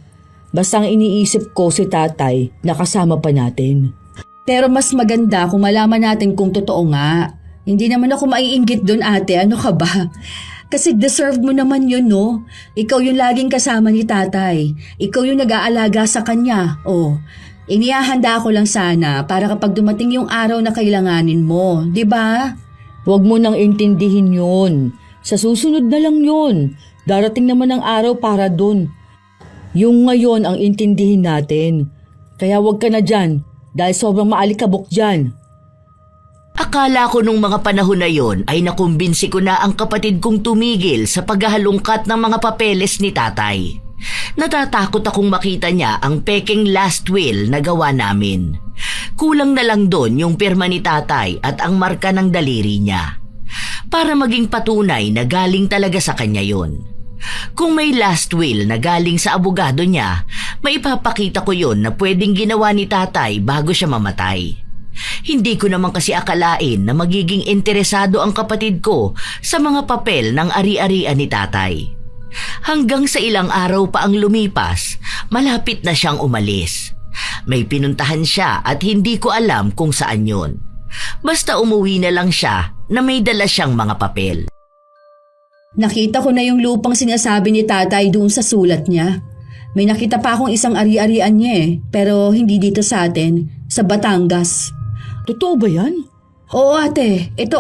Basta ang iniisip ko si tatay, nakasama pa natin. Pero mas maganda kung malaman natin kung totoo nga. Hindi naman ako maiinggit doon ate, ano ka ba? Kasi deserve mo naman yun, no? Ikaw yung laging kasama ni tatay. Ikaw yung nag-aalaga sa kanya. Oh, inihahanda ko lang sana para kapag dumating yung araw na kailanganin mo, di ba? Huwag mo nang intindihin yun. Sa susunod na lang yun. Darating naman ang araw para dun. Yung ngayon ang intindihin natin. Kaya huwag ka na dyan dahil sobrang maalikabok dyan. Akala ko nung mga panahon na yon ay nakumbinsi ko na ang kapatid kong tumigil sa paghahalungkat ng mga papeles ni tatay. Natatakot akong makita niya ang peking last will na gawa namin. Kulang na lang doon yung pirma ni tatay at ang marka ng daliri niya. Para maging patunay na galing talaga sa kanya yon. Kung may last will na galing sa abogado niya, maipapakita ko yon na pwedeng ginawa ni tatay bago siya mamatay. Hindi ko naman kasi akalain na magiging interesado ang kapatid ko sa mga papel ng ari-arian ni tatay. Hanggang sa ilang araw pa ang lumipas, malapit na siyang umalis. May pinuntahan siya at hindi ko alam kung saan yon. Basta umuwi na lang siya na may dala siyang mga papel. Nakita ko na yung lupang sinasabi ni tatay doon sa sulat niya. May nakita pa akong isang ari-arian niya pero hindi dito sa atin, sa Batangas. Totoo ba yan? Oo ate, ito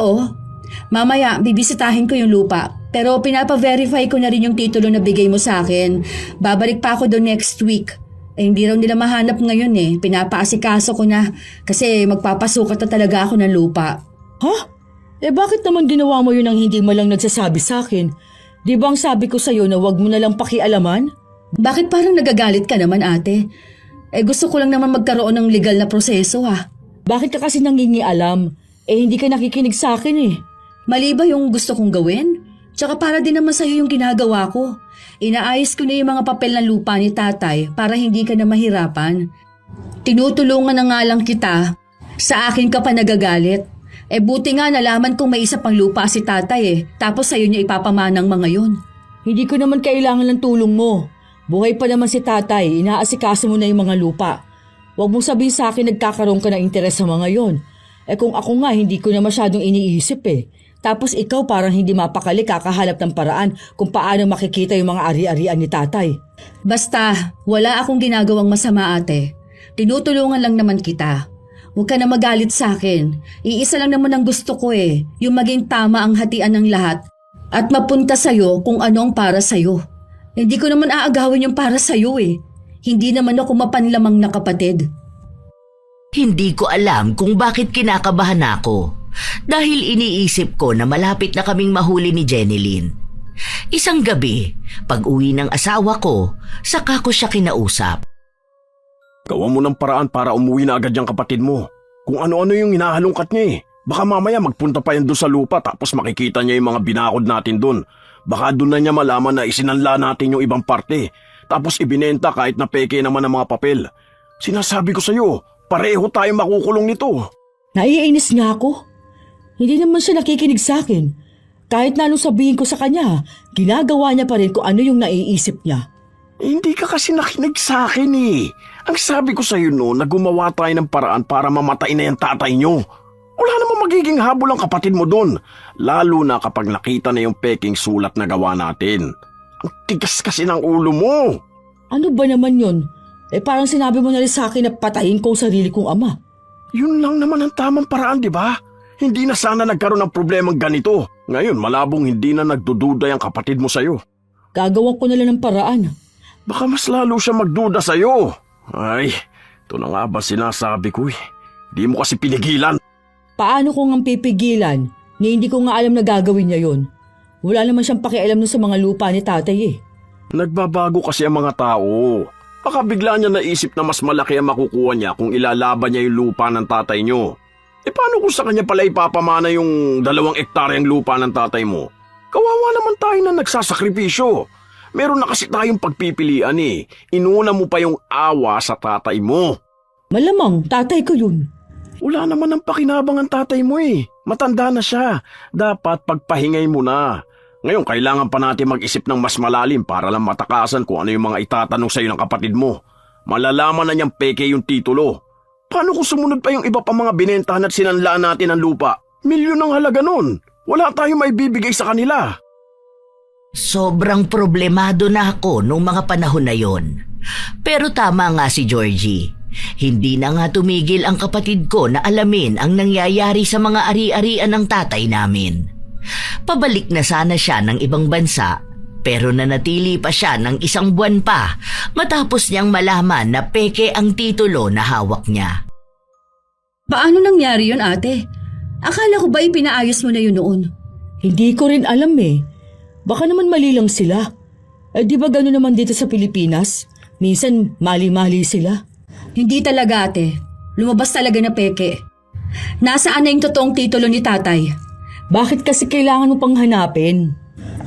Mamaya, bibisitahin ko yung lupa. Pero pinapa-verify ko na rin yung titulo na bigay mo sa akin. Babalik pa ako doon next week. Hindi raw nila mahanap ngayon Pinapaasikaso ko na kasi magpapasukat na talaga ako ng lupa. Ha? Bakit naman ginawa mo yun ang hindi mo lang nagsasabi sa akin? Di ba ang sabi ko sa'yo na wag mo na lang pakialaman? Bakit parang nagagalit ka naman ate? Gusto ko lang naman magkaroon ng legal na proseso Bakit ka kasi nangingialam? Hindi ka nakikinig sa akin Mali ba yung gusto kong gawin? Tsaka para din naman sa'yo yung ginagawa ko. Inaayos ko na yung mga papel ng lupa ni tatay para hindi ka na mahirapan. Tinutulungan na nga lang kita. Sa akin ka pa nagagalit. Buti nga nalaman kong may isa pang lupa si tatay Tapos sa'yo niya ipapamanang mga yun. Hindi ko naman kailangan ng tulong mo. Buhay pa naman si tatay, inaasikaso mo na yung mga lupa. Huwag mong sabihin sa akin nagkakaroon ka ng interes sa mga yon. Kung ako nga, hindi ko na masyadong iniisip Tapos ikaw parang hindi mapakali kakahalap ng paraan kung paano makikita yung mga ari-arian ni tatay. Basta, wala akong ginagawang masama ate. Tinutulungan lang naman kita. Huwag ka na magalit sa akin. Iisa lang naman ang gusto ko yung maging tama ang hatian ng lahat at mapunta sa'yo kung ano ang para sa'yo. Hindi ko naman aagawin yung para sa'yo Hindi naman ako mapanlamang na kapatid. Hindi ko alam kung bakit kinakabahan ako dahil iniisip ko na malapit na kaming mahuli ni Jenilyn. Isang gabi, pag-uwi ng asawa ko, saka ko siya kinausap. Gawa mo ng paraan para umuwi na agad yung kapatid mo. Kung ano-ano yung hinahalungkat niya Baka mamaya magpunta pa yan doon sa lupa tapos makikita niya yung mga binakod natin doon. Baka doon na niya malaman na isinanla natin yung ibang parte. Tapos ibinenta kahit na peke naman ang mga papel. Sinasabi ko sa'yo, pareho tayo makukulong nito. Naiinis nga ako. Hindi naman siya nakikinig sa akin. Kahit na anong sabihin ko sa kanya, ginagawa niya pa rin kung ano yung naiisip niya. Hindi ka kasi nakinig sa akin Ang sabi ko sa'yo noon na gumawa tayo ng paraan para mamatay na yung tatay niyo. Wala namang magiging habol ang kapatid mo doon. Lalo na kapag nakita na yung peking sulat na gawa natin. Ang tigas kasi ng ulo mo. Ano ba naman yun? Parang sinabi mo na rin sa akin na patayin ko ang sarili kong ama. Yun lang naman ang tamang paraan, di ba? Hindi na sana nagkaroon ng problemang ganito. Ngayon, malabong hindi na nagdududa yung kapatid mo sa'yo. Gagawan ko na lang ng paraan. Baka mas lalo siya magduda sa'yo. Ay, ito na nga ba sinasabi ko eh. Di mo kasi pinigilan. Paano ko ngang pipigilan na hindi ko nga alam na gagawin niya yon? Wala naman siyang pakialam nun sa mga lupa ni tatay eh. Nagbabago kasi ang mga tao. Baka bigla niya naisip na mas malaki ang makukuha niya kung ilalaban niya yung lupa ng tatay niyo. Paano kung sa kanya pala ipapamana yung 2 hektaryang lupa ng tatay mo? Kawawa naman tayo na nagsasakripisyo. Meron na kasi tayong pagpipilian eh. Inuna mo pa yung awa sa tatay mo. Malamang tatay ko yun. Wala naman ang pakinabang ang tatay mo eh. Matanda na siya. Dapat pagpahingay mo na. Ngayon, kailangan pa natin mag-isip ng mas malalim para lang matakasan kung ano yung mga itatanong sa'yo ng kapatid mo. Malalaman na niyang peke yung titulo. Paano kung sumunod pa yung iba pa mga binentahan at sinanlaan natin ang lupa? Milyon ang halaga nun. Wala tayong maibibigay sa kanila. Sobrang problemado na ako nung mga panahon na yon. Pero tama nga si Georgie. Hindi na nga tumigil ang kapatid ko na alamin ang nangyayari sa mga ari-arian ng tatay namin. Pabalik na sana siya ng ibang bansa, pero nanatili pa siya ng 1 buwan pa matapos niyang malaman na peke ang titulo na hawak niya. Paano nangyari yun, ate? Akala ko ba ipinaayos mo na yun noon? Hindi ko rin alam eh. Baka naman mali lang sila. Di ba gano'n naman dito sa Pilipinas? Minsan mali-mali sila. Hindi talaga, ate. Lumabas talaga na peke. Nasaan na yung totoong titulo ni tatay? Bakit kasi kailangan mo pang hanapin?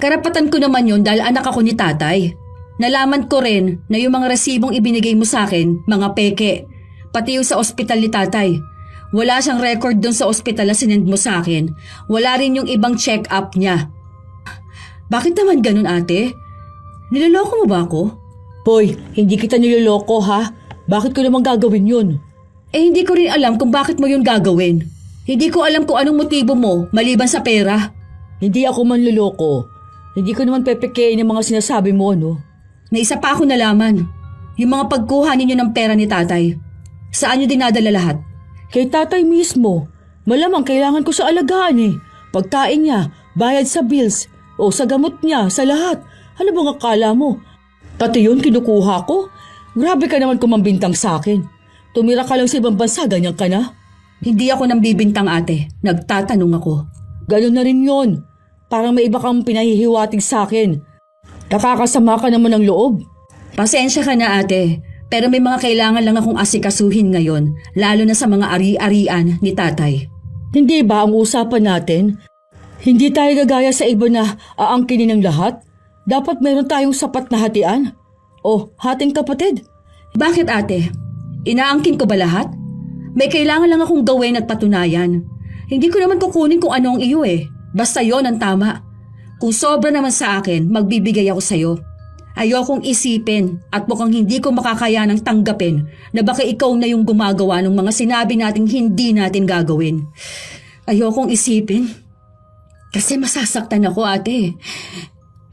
Karapatan ko naman yun dahil anak ako ni tatay. Nalaman ko rin na yung mga resibong ibinigay mo sa akin, mga peke. Pati yung sa ospital ni tatay. Wala siyang record dun sa ospital na sinend mo sa akin. Wala rin yung ibang check-up niya. Bakit naman ganun, ate? Niloloko mo ba ako? Hoy, hindi kita niloloko ha? Bakit ko naman gagawin yun? Hindi ko rin alam kung bakit mo yun gagawin. Hindi ko alam kung anong motibo mo maliban sa pera. Hindi ako manloloko. Hindi ko naman pepekein ang mga sinasabi mo, no? May isa pa ako nalaman. Yung mga pagkuha ninyo ng pera ni tatay. Saan nyo dinadala lahat? Kay tatay mismo. Malamang kailangan ko sa alagaan eh. Pagkain niya, bayad sa bills, o sa gamot niya, sa lahat. Ano bang akala mo? Pati yun kinukuha ko? Grabe ka naman kumambintang sa akin. Tumira ka lang sa ibang bansa, ganyan ka na? Hindi ako nang bibintang, ate. Nagtatanong ako. Ganun na rin yun. Parang may iba kang pinahihiwatig sa akin. Nakakasama ka naman ng loob. Pasensya ka na, ate. Pero may mga kailangan lang akong asikasuhin ngayon, lalo na sa mga ari-arian ni tatay. Hindi ba ang usapan natin? Hindi tayo gagaya sa iba na aangkinin ng lahat? Dapat meron tayong sapat na hatian. O, hating kapatid. Bakit, ate? Inaangkin ko ba lahat? May kailangan lang akong gawin at patunayan. Hindi ko naman kukunin kung ano ang iyo eh. Basta yon ang tama. Kung sobra naman sa akin, magbibigay ako sa'yo. Ayokong isipin at mukhang hindi ko makakayanang tanggapin na baka ikaw na yung gumagawa ng mga sinabi nating hindi natin gagawin. Ayokong isipin. Kasi masasaktan ako, ate.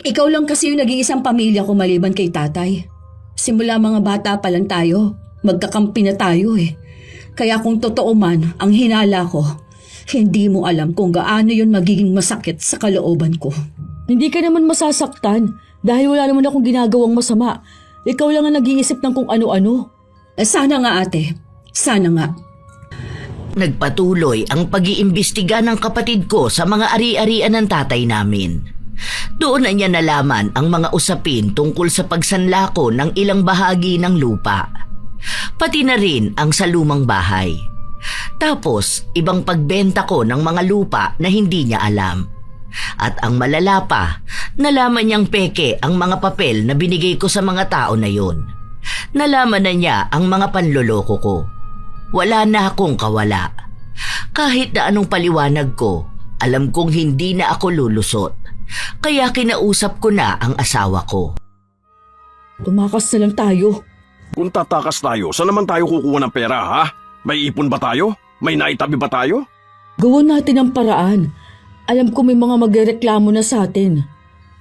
Ikaw lang kasi yung naging isang pamilya ko maliban kay tatay. Simula mga bata pa lang tayo, magkakampi na tayo eh. Kaya kung totoo man ang hinala ko, hindi mo alam kung gaano yun magiging masakit sa kalooban ko. Hindi ka naman masasaktan dahil wala naman akong ginagawang masama. Ikaw lang ang nag-iisip ng kung ano-ano. Sana nga, ate. Sana nga. Nagpatuloy ang pag-iimbestiga ng kapatid ko sa mga ari-arian ng tatay namin. Doon na niya nalaman ang mga usapin tungkol sa pagsanlako ng ilang bahagi ng lupa. Pati na rin ang sa lumang bahay. Tapos, ibang pagbenta ko ng mga lupa na hindi niya alam. At ang malala pa, nalaman niyang peke ang mga papel na binigay ko sa mga tao na yon. Nalaman na niya ang mga panloloko ko. Wala na akong kawala. Kahit na anong paliwanag ko, alam kong hindi na ako lulusot. Kaya kinausap ko na ang asawa ko. Tumakas na lang tayo. Kung tatakas tayo, saan naman tayo kukuha ng pera, ha? May ipon ba tayo? May naitabi ba tayo? Gawin natin ang paraan. Alam ko may mga magrereklamo na sa atin.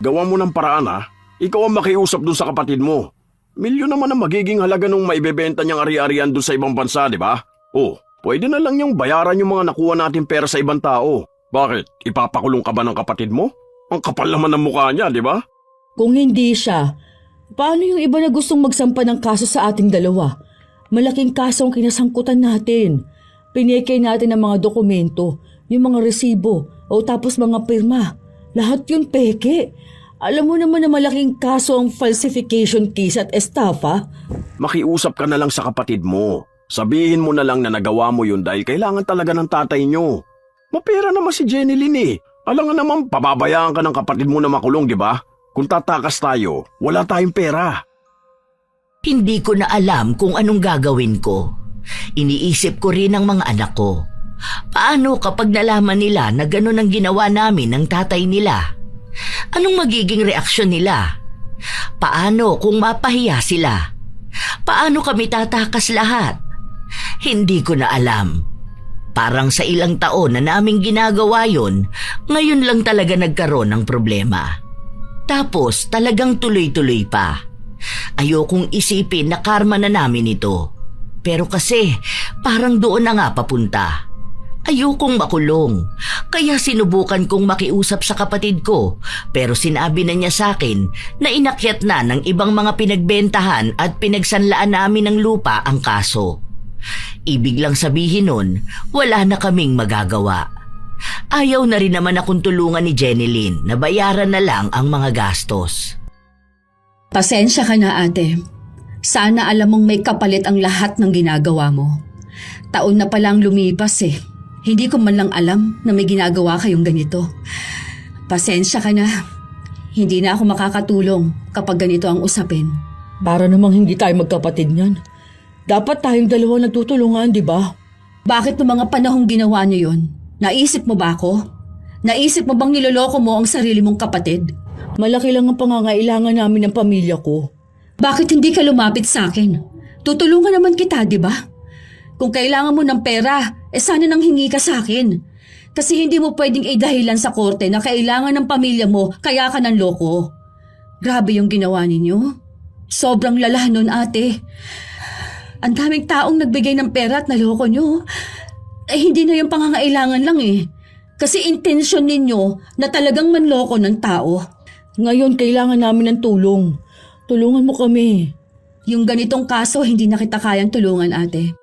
Gawa mo ng paraan, ha? Ikaw ang makiusap dun sa kapatid mo. Milyon naman ang magiging halaga nung maibebenta niyang ari-arian dun sa ibang bansa, di ba? Oh, pwede na lang niyang bayaran yung mga nakuha natin pera sa ibang tao. Bakit? Ipapakulong ka ba ng kapatid mo? Ang kapal naman ng mukha niya, di ba? Kung hindi siya, paano yung iba na gustong magsampa ng kaso sa ating dalawa? Malaking kaso ang kinasangkutan natin. Pineke natin ang mga dokumento, yung mga resibo, o tapos mga pirma. Lahat yun peke. Alam mo naman na malaking kaso ang falsification case at estafa. Makiusap ka na lang sa kapatid mo. Sabihin mo na lang na nagawa mo yun dahil kailangan talaga ng tatay nyo. Mapera naman si Jenilyn eh. Alam nga naman, pababayaan ka ng kapatid mo na makulong, di ba? Kung tatakas tayo, wala tayong pera. Hindi ko na alam kung anong gagawin ko. Iniisip ko rin ang mga anak ko. Paano kapag nalaman nila na gano'n ang ginawa namin ng tatay nila? Anong magiging reaksyon nila? Paano kung mapahiya sila? Paano kami tatakas lahat? Hindi ko na alam. Parang sa ilang taon na naming ginagawa yon, ngayon lang talaga nagkaroon ng problema. Tapos talagang tuloy-tuloy pa. Ayokong isipin na karma na namin ito. Pero kasi parang doon na nga papunta. Ayokong makulong, kaya sinubukan kong makiusap sa kapatid ko, pero sinabi na niya sa akin na inakyat na ng ibang mga pinagbentahan at pinagsanlaan namin ng lupa ang kaso. Ibig lang sabihin nun, wala na kaming magagawa. Ayaw na rin naman akong tulungan ni Jenilyn na bayaran na lang ang mga gastos. Pasensya ka na ate. Sana alam mong may kapalit ang lahat ng ginagawa mo. Taon na palang lumipas eh. Hindi ko man lang alam na may ginagawa kayong ganito. Pasensya ka na. Hindi na ako makakatulong kapag ganito ang usapin. Para namang hindi tayo magkapatid niyan. Dapat tayong dalawa nagtutulungan, di ba? Bakit noong mga panahong ginawa niyo yun? Naisip mo ba ako? Naisip mo bang niloloko mo ang sarili mong kapatid? Malaki lang ang pangangailangan namin ng pamilya ko. Bakit hindi ka lumapit sa akin? Tutulungan naman kita, di ba? Kung kailangan mo ng pera, sana nang hingi ka sa akin. Kasi hindi mo pwedeng idahilan sa korte na kailangan ng pamilya mo kaya ka nanloko. Grabe yung ginawa ninyo. Sobrang lala nun, ate. Ang daming taong nagbigay ng pera at naloko nyo. Hindi na yung pangangailangan lang eh. Kasi intensyon ninyo na talagang manloko ng tao. Ngayon kailangan namin ng tulong. Tulungan mo kami. Yung ganitong kaso, hindi na kita kayang tulungan, ate.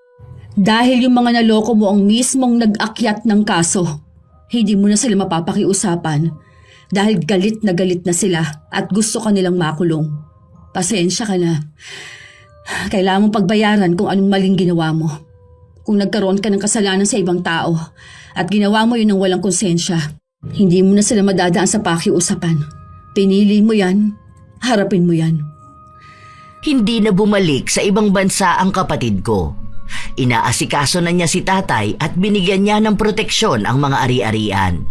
Dahil yung mga naloko mo ang mismong nag-akyat ng kaso, hindi mo na sila mapapakiusapan dahil galit na sila at gusto ka nilang makulong. Pasensya ka na. Kailangan mong pagbayaran kung anong maling ginawa mo. Kung nagkaroon ka ng kasalanan sa ibang tao at ginawa mo yun ng walang konsensya, hindi mo na sila madadaan sa pakiusapan. Pinili mo yan, harapin mo yan. Hindi na bumalik sa ibang bansa ang kapatid ko. Inaasikaso na niya si tatay at binigyan niya ng proteksyon ang mga ari-arian.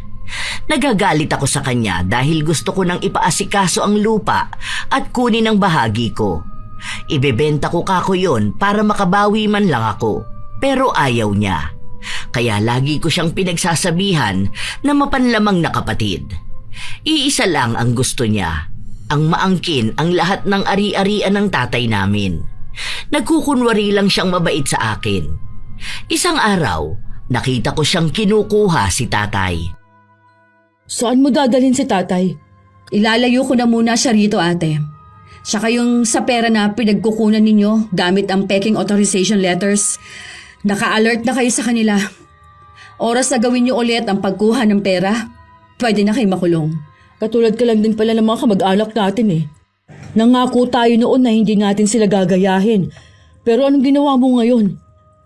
Nagagalit ako sa kanya dahil gusto ko nang ipaasikaso ang lupa at kunin ang bahagi ko. Ibebenta ko kako yon para makabawi man lang ako, pero ayaw niya. Kaya lagi ko siyang pinagsasabihan na mapanlamang na kapatid. Iisa lang ang gusto niya, ang maangkin ang lahat ng ari-arian ng tatay namin. Nagkukunwari lang siyang mabait sa akin. Isang araw, nakita ko siyang kinukuha si tatay. Saan mo dadalhin si tatay? Ilalayo ko na muna siya rito, ate. Saka yung sa pera na pinagkukunan ninyo gamit ang peking authorization letters, naka-alert na kayo sa kanila. Oras na gawin niyo ulit ang pagkuha ng pera, pwede na kayo makulong. Katulad ka lang din pala ng mga kamag-anak natin eh. Nangako tayo noon na hindi natin sila gagayahin. Pero anong ginawa mo ngayon?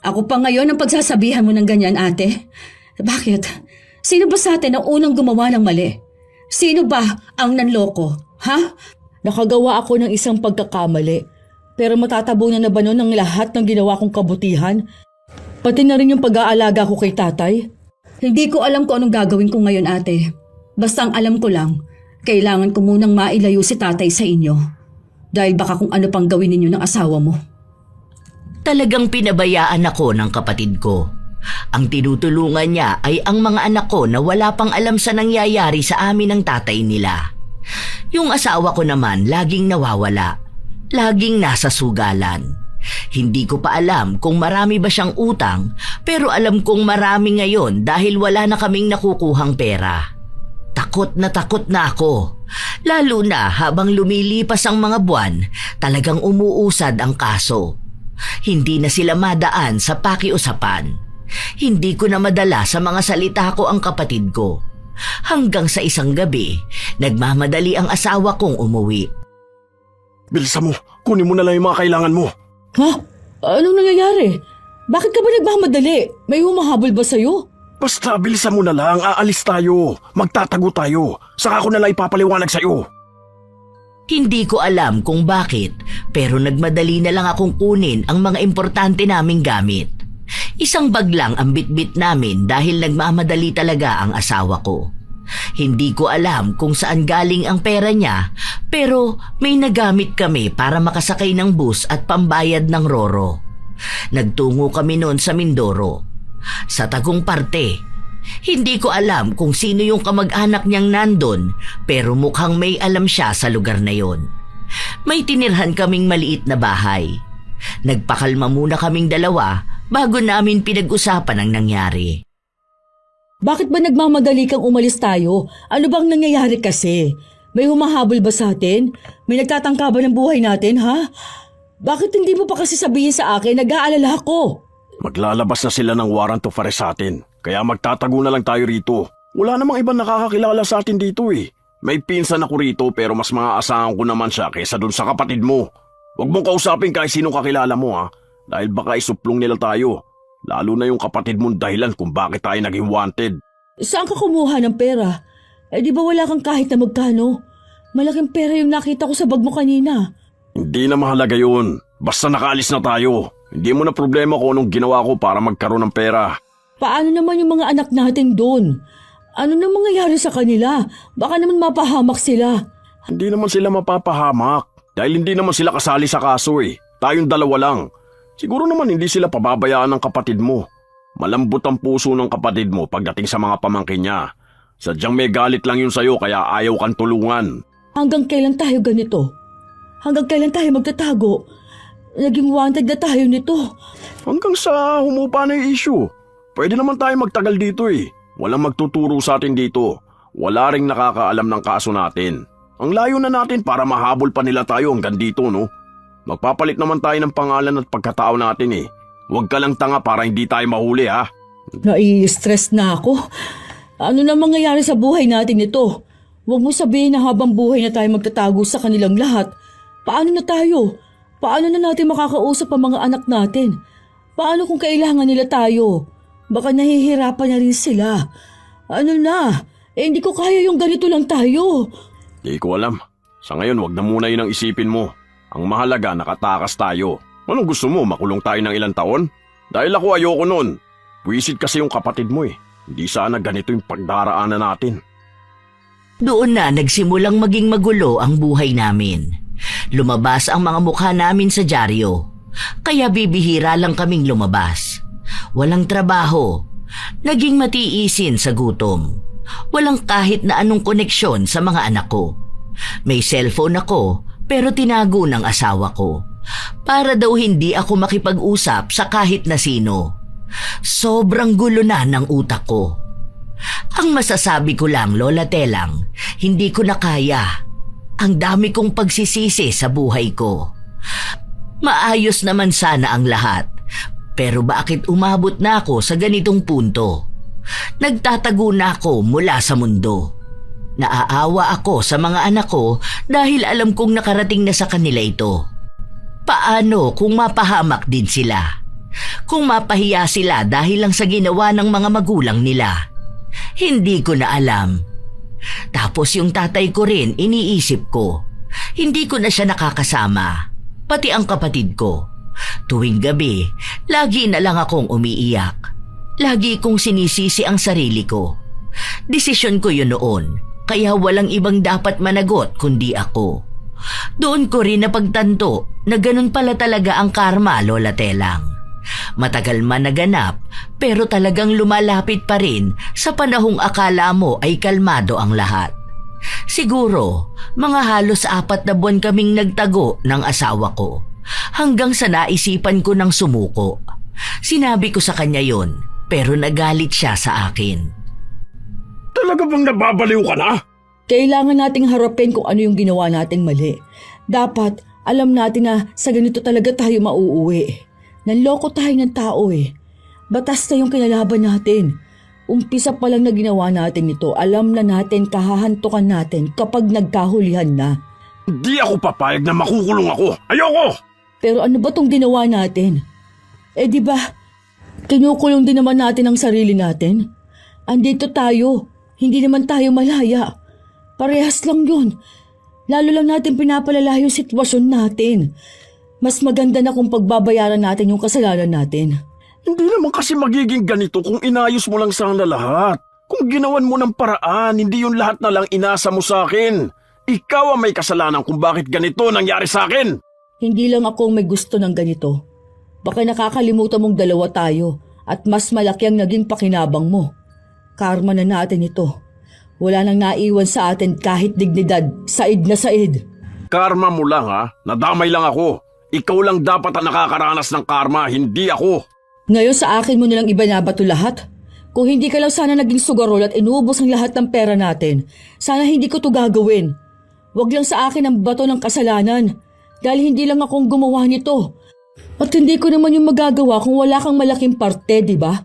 Ako pa ngayon ang pagsasabihan mo ng ganyan, ate. Bakit? Sino ba sa atin ang unang gumawa ng mali? Sino ba ang nanloko? Ha? Nakagawa ako ng isang pagkakamali. Pero matatabunan na ba noon ang lahat ng ginawa kong kabutihan? Pati na rin yung pag-aalaga ko kay tatay? Hindi ko alam kung anong gagawin ko ngayon, ate. Basta ang alam ko lang, kailangan ko munang mailayo si tatay sa inyo. Dahil baka kung ano pang gawin ninyo ng asawa mo. Talagang pinabayaan ako ng kapatid ko. Ang tinutulungan niya ay ang mga anak ko na wala pang alam sa nangyayari sa amin ng tatay nila. Yung asawa ko naman laging nawawala. Laging nasa sugalan. Hindi ko pa alam kung marami ba siyang utang, pero alam kong marami ngayon dahil wala na kaming nakukuhang pera. takot na ako. Lalo na habang lumilipas ang mga buwan, talagang umuusad ang kaso. Hindi na sila madaan sa pakiusapan. Hindi ko na madala sa mga salita ko ang kapatid ko. Hanggang sa isang gabi, nagmamadali ang asawa kong umuwi. Bilisan mo, kunin mo na lang yung mga kailangan mo. Ha? Anong nangyayari? Bakit ka ba nagmamadali? May humahabol ba sa'yo? Basta bilisan mo na lang, aalis tayo. Magtatago tayo. Saka ko na lang ipapaliwanag sa'yo. Hindi ko alam kung bakit, pero nagmadali na lang akong kunin ang mga importante naming gamit. Isang bag lang ang bitbit namin dahil nagmamadali talaga ang asawa ko. Hindi ko alam kung saan galing ang pera niya, pero may nagamit kami para makasakay ng bus at pambayad ng roro. Nagtungo kami noon sa Mindoro. Sa Tagum parte. Hindi ko alam kung sino yung kamag-anak niyang nandun, pero mukhang may alam siya sa lugar na yon. May tinirhan kaming maliit na bahay. Nagpakalma muna kaming dalawa bago namin pinag-usapan ang nangyari. Bakit ba nagmamadali kang umalis tayo? Ano bang nangyayari kasi? May humahabol ba sa atin? May nagtatangka ba ng buhay natin, ha? Bakit hindi mo pa kasi sabihin sa akin? Nag-aalala ako. Maglalabas na sila ng warrant of arrest sa atin. Kaya magtatago na lang tayo rito. Wala namang ibang nakakakilala sa atin dito eh. May pinsan ako rito pero mas maaasahan ko naman siya kaysa dun sa kapatid mo. Huwag mong kausapin kahit sino kakilala mo ha. Dahil baka isuplong nila tayo. Lalo na yung kapatid mong dahilan kung bakit tayo naging wanted. Saan ka kumuha ng pera? Eh di ba wala kang kahit na magkano? Malaking pera yung nakita ko sa bag mo kanina. Hindi na mahalaga yun. Basta nakaalis na tayo. Hindi mo na problema kung anong ginawa ko para magkaroon ng pera. Paano naman yung mga anak natin doon? Ano na mangyayari sa kanila? Baka naman mapahamak sila. Hindi naman sila mapapahamak. Dahil hindi naman sila kasali sa kaso eh. Tayong dalawa lang. Siguro naman hindi sila pababayaan ng kapatid mo. Malambot ang puso ng kapatid mo pagdating sa mga pamangkin niya. Sadyang may galit lang yun sa'yo kaya ayaw kang tulungan. Hanggang kailan tayo ganito? Hanggang kailan tayo magtatago? Naging wanted na tayo nito. Hanggang sa humupa na yung issue. Pwede naman tayo magtagal dito eh. Walang magtuturo sa atin dito. Wala ring nakakaalam ng kaso natin. Ang layo na natin para mahabol pa nila tayo hanggang dito, no? Magpapalit naman tayo ng pangalan at pagkatao natin eh. Huwag ka lang tanga para hindi tayo mahuli ha. Nai-stress na ako. Ano na mangyayari sa buhay natin ito? Huwag mo sabihin na habang buhay na tayo magtatago sa kanilang lahat. Paano na tayo? Paano na natin makakausap ang mga anak natin? Paano kung kailangan nila tayo? Baka nahihirapan na rin sila. Ano na? Hindi ko kaya yung ganito lang tayo. Di ko alam. Sa ngayon, wag na muna yun ang isipin mo. Ang mahalaga, nakatakas tayo. Anong gusto mo, makulong tayo ng ilang taon? Dahil ako ayoko nun. Wisit kasi yung kapatid mo eh. Hindi sana ganito yung pagdaraanan natin. Doon na nagsimulang maging magulo ang buhay namin. Lumabas ang mga mukha namin sa dyaryo. Kaya bibihira lang kaming lumabas. Walang trabaho. Naging matiisin sa gutom. Walang kahit na anong koneksyon sa mga anak ko. May cellphone ako pero tinago ng asawa ko. Para daw hindi ako makipag-usap sa kahit na sino. Sobrang gulo na ng utak ko. Ang masasabi ko lang, Lola Telang, hindi ko na kaya. Ang dami kong pagsisisi sa buhay ko. Maayos naman sana ang lahat, pero bakit umabot na ako sa ganitong punto? Nagtatago na ako mula sa mundo. Naaawa ako sa mga anak ko dahil alam kong nakarating na sa kanila ito. Paano kung mapahamak din sila? Kung mapahiya sila dahil lang sa ginawa ng mga magulang nila? Hindi ko na alam. Tapos yung tatay ko rin iniisip ko. Hindi ko na siya nakakasama. Pati ang kapatid ko. Tuwing gabi, lagi na lang akong umiiyak. Lagi kong sinisisi ang sarili ko. Desisyon ko yun noon, kaya walang ibang dapat managot kundi ako. Doon ko rin napagtanto na ganun pala talaga ang karma, Lola Telang. Matagal man naganap, pero talagang lumalapit pa rin sa panahong akala mo ay kalmado ang lahat. Siguro, mga halos 4 na buwan kaming nagtago ng asawa ko, hanggang sa naisipan ko ng sumuko. Sinabi ko sa kanya yon, pero nagalit siya sa akin. Talaga bang nababaliw ka na? Kailangan nating harapin kung ano yung ginawa nating mali. Dapat alam natin na sa ganito talaga tayo mauuwi. Nanloko tayo ng tao eh. Batas na yung kinalaban natin. Umpisa pa lang na ginawa natin ito, alam na natin kahahantukan natin kapag nagkahulihan na. Di ako papayag na makukulong ako. Ayoko! Pero ano ba tong ginawa natin? Eh di ba, kinukulong din naman natin ang sarili natin? Andito tayo, hindi naman tayo malaya. Parehas lang yun. Lalo lang natin pinapalala yung sitwasyon natin. Mas maganda na kung pagbabayaran natin yung kasalanan natin. Hindi naman kasi magiging ganito kung inayos mo lang sana lahat. Kung ginawan mo ng paraan, hindi yung lahat na lang inasa mo sa akin. Ikaw ang may kasalanan kung bakit ganito nangyari sa akin. Hindi lang ako ang may gusto ng ganito. Baka nakakalimutan mong dalawa tayo at mas malaki ang naging pakinabang mo. Karma na natin ito. Wala nang naiwan sa atin kahit dignidad, said na said. Karma mo lang ha, nadamay lang ako. Ikaw lang dapat ang nakakaranas ng karma, hindi ako. Ngayon sa akin mo nilang ibanabato lahat. Kung hindi ka lang sana naging sugarol at inuubos ang lahat ng pera natin, sana hindi ko to gagawin. Huwag lang sa akin ang bato ng kasalanan dahil hindi lang akong gumawa nito. At hindi ko naman yung magagawa kung wala kang malaking parte, di ba?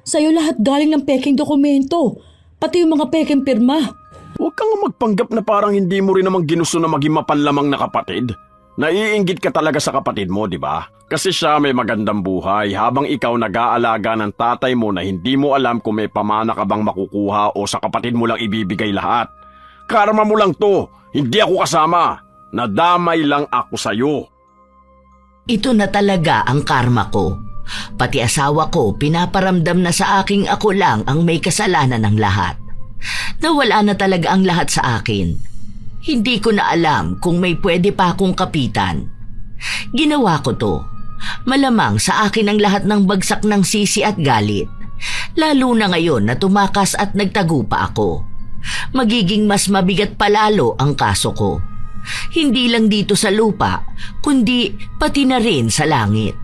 Sa'yo lahat galing ng peking dokumento, pati yung mga peking pirma. Huwag kang magpanggap na parang hindi mo rin naman ginusto na maging mapanlamang na kapatid. Naiinggit ka talaga sa kapatid mo, di ba? Kasi siya may magandang buhay habang ikaw nag-aalaga ng tatay mo na hindi mo alam kung may pamana ka bang makukuha o sa kapatid mo lang ibibigay lahat. Karma mo lang to, hindi ako kasama. Nadamay lang ako sa'yo. Ito na talaga ang karma ko. Pati asawa ko pinaparamdam na sa aking ako lang ang may kasalanan ng lahat. Nawala na talaga ang lahat sa akin. Hindi ko na alam kung may pwede pa akong kapitan. Ginawa ko to. Malamang sa akin ang lahat ng bagsak ng sisi at galit. Lalo na ngayon na tumakas at nagtago pa ako. Magiging mas mabigat palalo ang kaso ko. Hindi lang dito sa lupa, kundi pati na rin sa langit.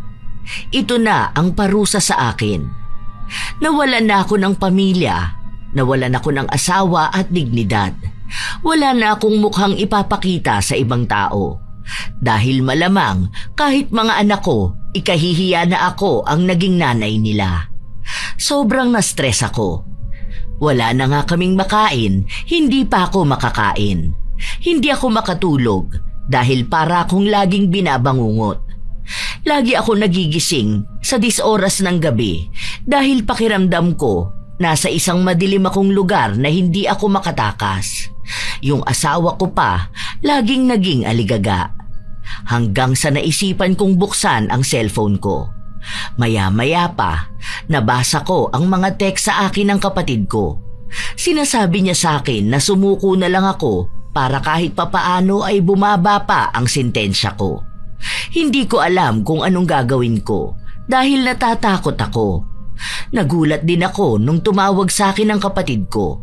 Ito na ang parusa sa akin. Nawalan na ako ng pamilya, nawalan ako ng asawa at dignidad. Wala na akong mukhang ipapakita sa ibang tao. Dahil malamang kahit mga anak ko, ikahihiya na ako ang naging nanay nila. Sobrang na-stress ako. Wala na nga kaming makain, hindi pa ako makakain. Hindi ako makatulog dahil para akong laging binabangungot. Lagi ako nagigising sa 10 oras ng gabi dahil pakiramdam ko nasa isang madilim akong lugar na hindi ako makatakas. Yung asawa ko pa laging naging aligaga. Hanggang sa naisipan kong buksan ang cellphone ko. Maya-maya pa, nabasa ko ang mga text sa akin ng kapatid ko. Sinasabi niya sa akin na sumuko na lang ako para kahit papaano ay bumaba pa ang sentensya ko. Hindi ko alam kung anong gagawin ko dahil natatakot ako. Nagulat din ako nung tumawag sa akin ang kapatid ko.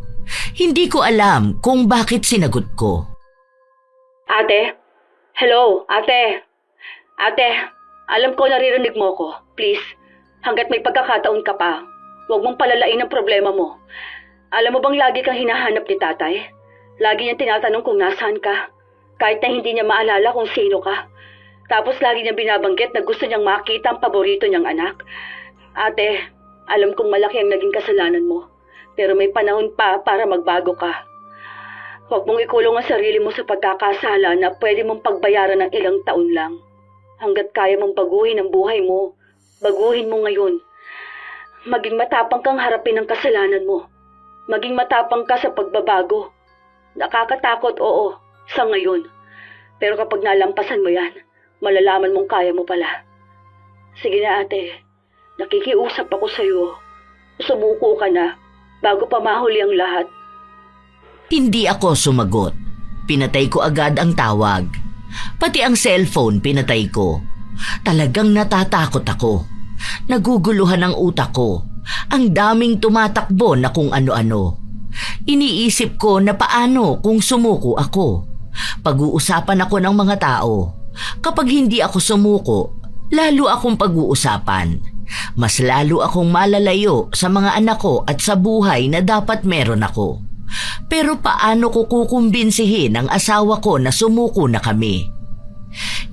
Hindi ko alam kung bakit sinagot ko. Ate? Hello, ate. Ate, alam ko naririnig mo ko. Please, hanggat may pagkakataon ka pa, huwag mong palalain ang problema mo. Alam mo bang lagi kang hinahanap ni tatay? Lagi niyang tinatanong kung nasaan ka. Kahit na hindi niya maalala kung sino ka. Tapos lagi niyang binabanggit na gusto niyang makita ang paborito niyang anak. Ate, alam kong malaki ang naging kasalanan mo. Pero may panahon pa para magbago ka. Huwag mong ikulong ang sarili mo sa pagkakasala na pwede mong pagbayaran ng ilang taon lang. Hanggat kaya mong baguhin ang buhay mo, baguhin mo ngayon. Maging matapang kang harapin ang kasalanan mo. Maging matapang ka sa pagbabago. Nakakatakot, oo, sa ngayon. Pero kapag nalampasan mo yan, malalaman mong kaya mo pala. Sige na ate, nakikiusap ako sa'yo. Sumuko ka na bago pa mahuli ang lahat. Hindi ako sumagot. Pinatay ko agad ang tawag. Pati ang cellphone pinatay ko. Talagang natatakot ako. Naguguluhan ang utak ko. Ang daming tumatakbo na kung ano-ano. Iniisip ko na paano kung sumuko ako. Pag-uusapan ako ng mga tao. Kapag hindi ako sumuko, lalo akong pag-uusapan. Mas lalo akong malalayo sa mga anak ko at sa buhay na dapat meron ako. Pero paano ko kukumbinsihin ang asawa ko na sumuko na kami?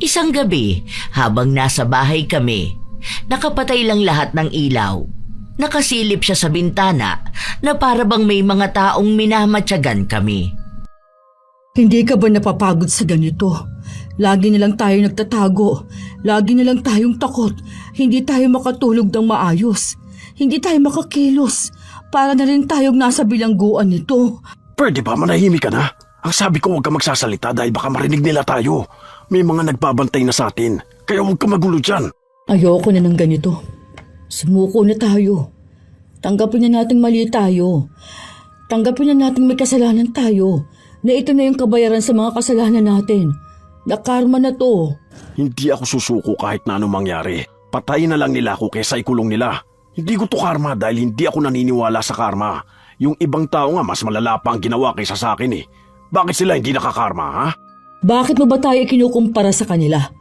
Isang gabi, habang nasa bahay kami, nakapatay lang lahat ng ilaw. Nakasilip siya sa bintana na para bang may mga taong minamatyagan kami. Hindi ka ba napapagod sa ganito? Lagi na lang tayo nagtatago. Lagi na lang tayong takot. Hindi tayo makatulog ng maayos. Hindi tayo makakilos. Para na rin tayong nasa bilangguan nito. Pwede ba manahimik ka na? Ang sabi ko huwag ka magsasalita dahil baka marinig nila tayo. May mga nagbabantay na sa atin, kaya huwag ka magulo dyan. Ayoko na ng ganito. Sumuko na tayo. Tanggapin na nating mali tayo. Tanggapin na nating may kasalanan tayo. Na ito na yung kabayaran sa mga kasalanan natin. Na karma na to. Hindi ako susuko kahit na anong mangyari. Patayin na lang nila ako kesa ikulong nila. Hindi ko to karma dahil hindi ako naniniwala sa karma. Yung ibang tao nga mas malala pa ang ginawa kaysa sa akin eh. Bakit sila hindi nakakarma, ha? Bakit mo ba tayo ikinukumpara sa kanila?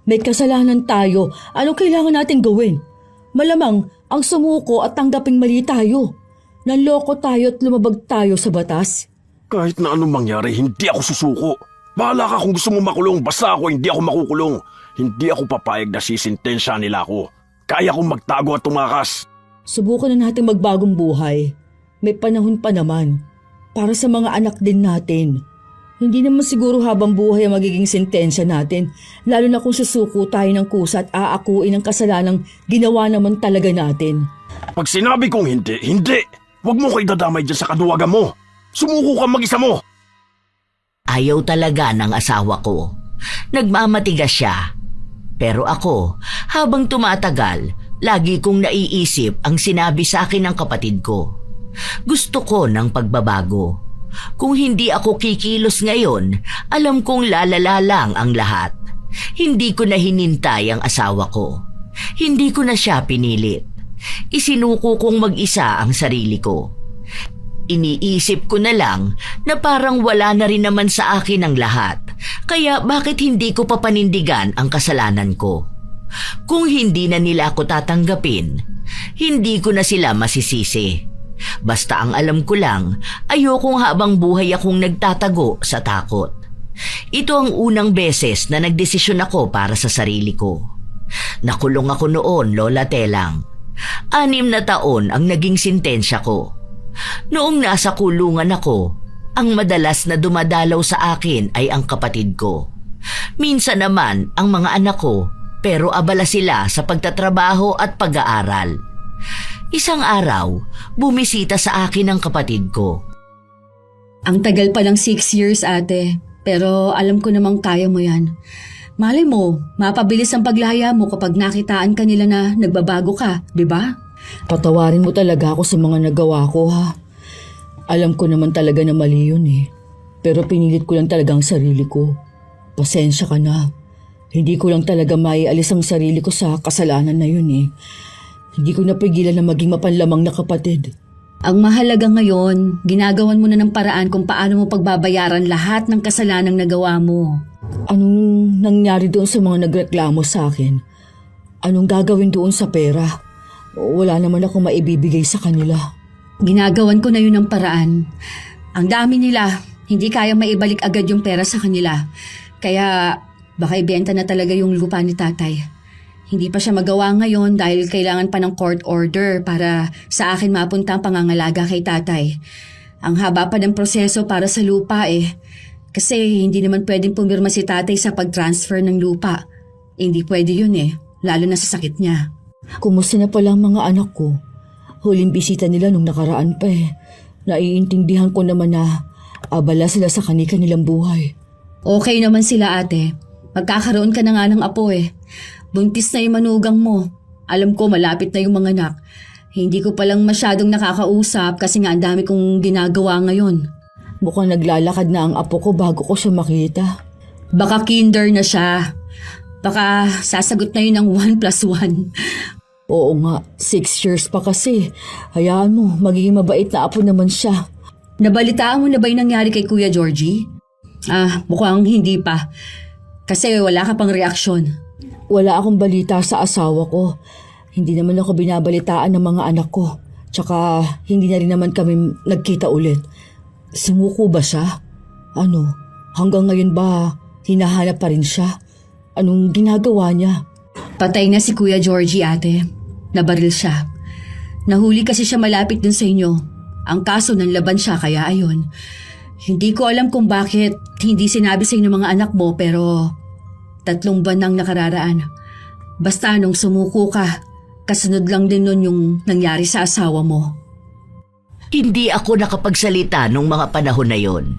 May kasalanan tayo. Ano kailangan natin gawin? Malamang ang sumuko at tanggaping mali tayo. Nanloko tayo at lumabag tayo sa batas. Kahit na anong mangyari, hindi ako susuko. Bahala ka kung gusto mo makulong, basta ako hindi ako makukulong. Hindi ako papayag na sisintensya nila ako. Kaya kong magtago at tumakas. Subukan na natin magbagong buhay. May panahon pa naman. Para sa mga anak din natin. Hindi naman siguro habang buhay ang magiging sentensya natin, lalo na kung susuko tayo ng kusa at aakuin ang kasalanang ginawa naman talaga natin. Pag sinabi kong hindi, hindi. Huwag mo ko idadamay dyan sa kaduwagan mo. Sumuko ka mag-isa mo. Ayaw talaga ng asawa ko. Nagmamatigas siya. Pero ako, habang tumatagal, lagi kong naiisip ang sinabi sa akin ng kapatid ko. Gusto ko ng pagbabago. Kung hindi ako kikilos ngayon, alam kong lalala lang ang lahat. Hindi ko na hinintay ang asawa ko. Hindi ko na siya pinilit. Isinuko kong mag-isa ang sarili ko. Iniisip ko na lang na parang wala na rin naman sa akin ang lahat. Kaya bakit hindi ko papanindigan ang kasalanan ko? Kung hindi na nila ako tatanggapin, hindi ko na sila masisisi. Basta ang alam ko lang, ayokong habang buhay akong nagtatago sa takot. Ito ang unang beses na nagdesisyon ako para sa sarili ko. Nakulong ako noon, Lola Telang. 6 na taon ang naging sintensya ko. Noong nasa kulungan ako, ang madalas na dumadalaw sa akin ay ang kapatid ko. Minsan naman ang mga anak ko, pero abala sila sa pagtatrabaho at pag-aaral. Isang araw, bumisita sa akin ang kapatid ko. Ang tagal pa lang 6 years, ate. Pero alam ko namang kaya mo yan. Malay mo, mapabilis ang paglaya mo kapag nakitaan ka nila na nagbabago ka, di ba? Patawarin mo talaga ako sa mga nagawa ko, ha? Alam ko naman talaga na mali yun eh. Pero pinilit ko lang talaga ang sarili ko. Pasensya ka na. Hindi ko lang talaga maialis ang sarili ko sa kasalanan na yun eh. Hindi ko napigilan na maging mapanlamang na kapatid. Ang mahalaga ngayon, ginagawan mo na ng paraan kung paano mo pagbabayaran lahat ng kasalanang nagawa mo. Anong nangyari doon sa mga nagreklamo sa akin? Anong gagawin doon sa pera? Wala naman akong maibibigay sa kanila. Ginagawan ko na yun ng paraan. Ang dami nila, hindi kaya maibalik agad yung pera sa kanila. Kaya baka ibenta na talaga yung lupa ni tatay. Hindi pa siya magawa ngayon dahil kailangan pa ng court order para sa akin mapunta ang pangangalaga kay tatay. Ang haba pa ng proseso para sa lupa eh. Kasi hindi naman pwedeng pumirma si tatay sa pag-transfer ng lupa. Hindi pwede yun eh, lalo na sa sakit niya. Kumusta na pala ang mga anak ko? Huling bisita nila nung nakaraan pa eh. Naiintindihan ko naman na abala sila sa kanilang buhay. Okay naman sila ate. Magkakaroon ka na nga ng apo eh. Buntis na yung manugang mo. Alam ko malapit na yung mga anak. Hindi ko palang masyadong nakakausap kasi nga ang dami kong ginagawa ngayon. Mukhang naglalakad na ang apo ko bago ko siya makita. Baka kinder na siya. Baka sasagot na yun ng 1+1. Oo nga, 6 years pa kasi. Hayaan mo, magiging mabait na apo naman siya. Nabalitaan mo na ba yung nangyari kay Kuya Georgie? Mukhang hindi pa. Kasi wala ka pang reaksyon. Wala akong balita sa asawa ko. Hindi naman ako binabalitaan ng mga anak ko. Tsaka hindi na rin naman kami nagkita ulit. Sumuko ba siya? Ano, hanggang ngayon ba hinahanap pa rin siya? Anong ginagawa niya? Patay na si Kuya Georgie, ate. Nabaril siya. Nahuli kasi siya malapit dun sa inyo. Ang kaso nanlaban siya kaya ayun. Hindi ko alam kung bakit hindi sinabi sa inyo mga anak mo pero 3 buwan nang nakararaan. Basta nung sumuko ka, kasunod lang din nun yung nangyari sa asawa mo. Hindi ako nakapagsalita nung mga panahon na yon.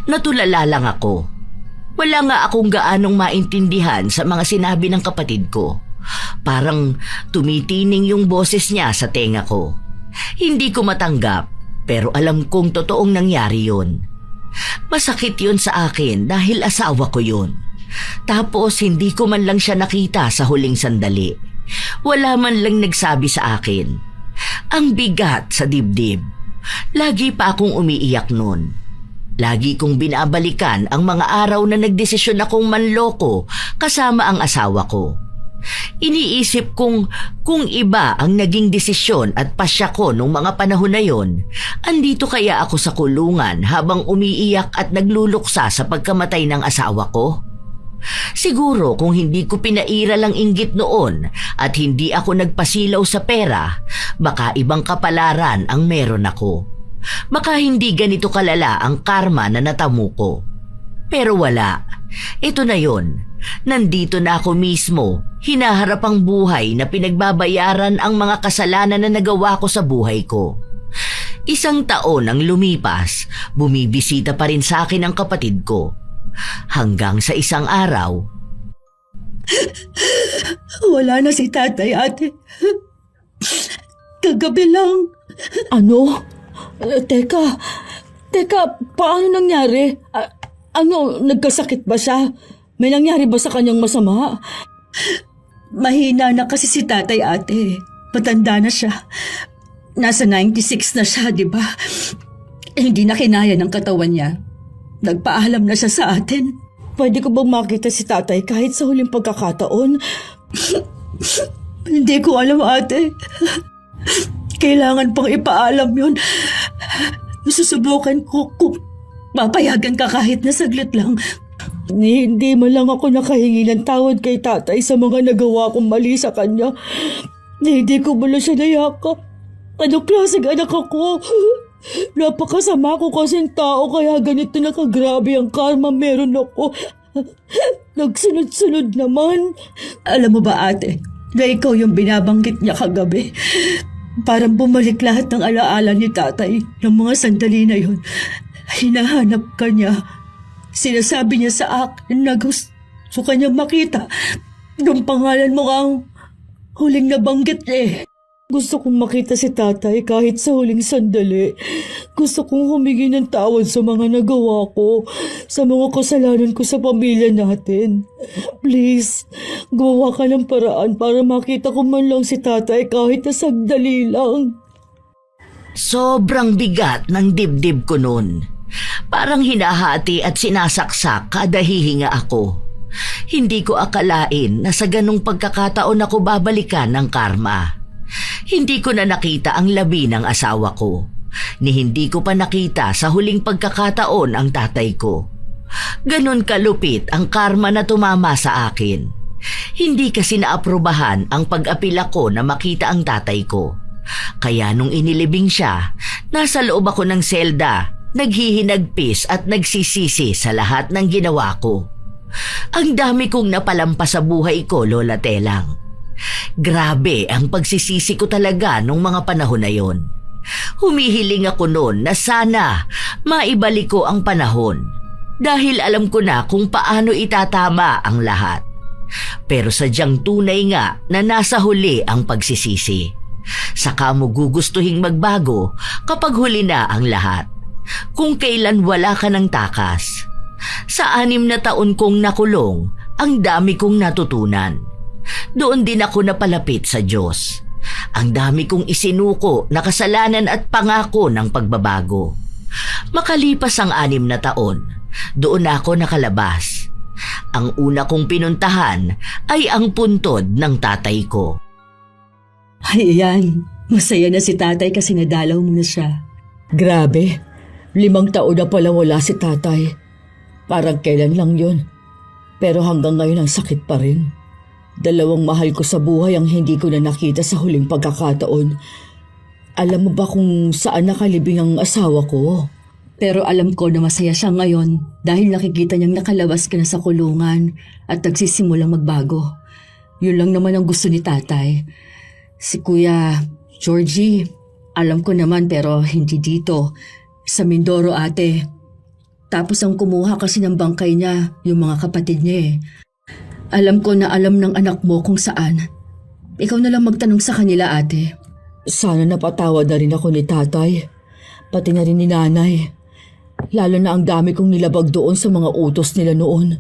Natulala lang ako. Wala nga akong gaanong maintindihan sa mga sinabi ng kapatid ko. Parang tumitining yung boses niya sa tenga ko. Hindi ko matanggap, pero alam kong totoong nangyari yun. Masakit yun sa akin dahil asawa ko yun. Tapos hindi ko man lang siya nakita sa huling sandali. Wala man lang nagsabi sa akin. Ang bigat sa dibdib. Lagi pa akong umiiyak nun. Lagi kong binabalikan ang mga araw na nagdesisyon akong manloko kasama ang asawa ko. Iniisip kong kung iba ang naging desisyon at pasya ko nung mga panahon na yon, andito kaya ako sa kulungan habang umiiyak at nagluluksa sa pagkamatay ng asawa ko? Siguro kung hindi ko pinairal ang inggit noon at hindi ako nagpasilaw sa pera, baka ibang kapalaran ang meron ako. Baka hindi ganito kalala ang karma na natamo ko. Pero wala. Ito na yon. Nandito na ako mismo, hinaharap ang buhay na pinagbabayaran ang mga kasalanan na nagawa ko sa buhay ko. 1 taon ang lumipas, bumibisita pa rin sa akin ang kapatid ko. Hanggang sa isang araw, Wala na si tatay, ate. Kagabi lang. Ano? Teka, paano nangyari? Nagkasakit ba siya? May nangyari ba sa kanyang masama? Mahina na kasi si tatay, ate. Matanda na siya. Nasa 96 na siya, di ba? Hindi na kinaya ng katawan niya. Nagpaalam na siya sa atin. Pwede ko bang makita si tatay kahit sa huling pagkakataon? Hindi ko alam, ate. Kailangan pang ipaalam yun. Susubukan ko kung papayagan ka kahit na saglit lang. Hindi man lang ako nakahingi ng tawad kay tatay sa mga nagawa kong mali sa kanya. Hindi ko mula siya nayakap. Ano klaseng anak ako? Napakasama ko kasing tao kaya ganito na kagrabe ang karma meron ako. Nagsunod-sunod naman. Alam mo ba, ate, na ikaw yung binabanggit niya kagabi? Parang bumalik lahat ng alaala ni tatay ng mga sandali na yun. Hinahanap ka niya. Sinasabi niya sa akin na gusto ka niya makita. Yung pangalan mo ang huling nabanggit niya. Gusto kong makita si tatay kahit sa huling sandali. Gusto kong humingi ng tawad sa mga nagawa ko, sa mga kasalanan ko sa pamilya natin. Please, gawa ka ng paraan para makita ko man lang si tatay kahit na sandali lang. sobrang bigat ng dibdib ko noon. Parang hinahati at sinasaksak kada hihinga ako. Hindi ko akalain na sa ganong pagkakataon ako babalikan ng karma. Hindi ko na nakita ang labi ng asawa ko, ni hindi ko pa nakita sa huling pagkakataon ang tatay ko. Ganon kalupit ang karma na tumama sa akin. Hindi kasi naaprubahan ang pag-apila ko na makita ang tatay ko. Kaya nung inilibing siya, nasa loob ako ng selda, naghihinagpis at nagsisisi sa lahat ng ginawa ko. Ang dami kong napalampas sa buhay ko, Lola Telang. Grabe ang pagsisisi ko talaga nung mga panahon na yon. Humihiling ako noon na sana maibalik ko ang panahon dahil alam ko na kung paano itatama ang lahat. Pero sadyang tunay nga na nasa huli ang pagsisisi. Saka mo gugustuhing magbago kapag huli na ang lahat. Kung kailan wala ka ng takas. Sa 6 na taon kong nakulong, ang dami kong natutunan. Doon din ako napalapit sa Diyos. Ang dami kong isinuko na kasalanan at pangako ng pagbabago. Makalipas ang 6 na taon, doon ako nakalabas. Ang una kong pinuntahan ay ang puntod ng tatay ko. Ay, yan. Masaya na si tatay kasi nadalaw mo na siya. Grabe, 5 taon na pala wala si tatay. Parang kailan lang yun. Pero hanggang ngayon ang sakit pa rin. 2 mahal ko sa buhay ang hindi ko na nakita sa huling pagkakataon. Alam mo ba kung saan nakalibing ang asawa ko? Pero alam ko na masaya siya ngayon dahil nakikita niyang nakalabas ka na sa kulungan at nagsisimulang magbago. Yun lang naman ang gusto ni tatay. Si Kuya Georgie, alam ko naman pero hindi dito. Sa Mindoro, ate. Tapos ang kumuha kasi ng bangkay niya, yung mga kapatid niya eh. Alam ko na alam ng anak mo kung saan. Ikaw na lang magtanong sa kanila, ate. Sana napatawad na rin ako ni tatay. Pati na rin ni nanay. Lalo na ang dami kong nilabag doon sa mga utos nila noon.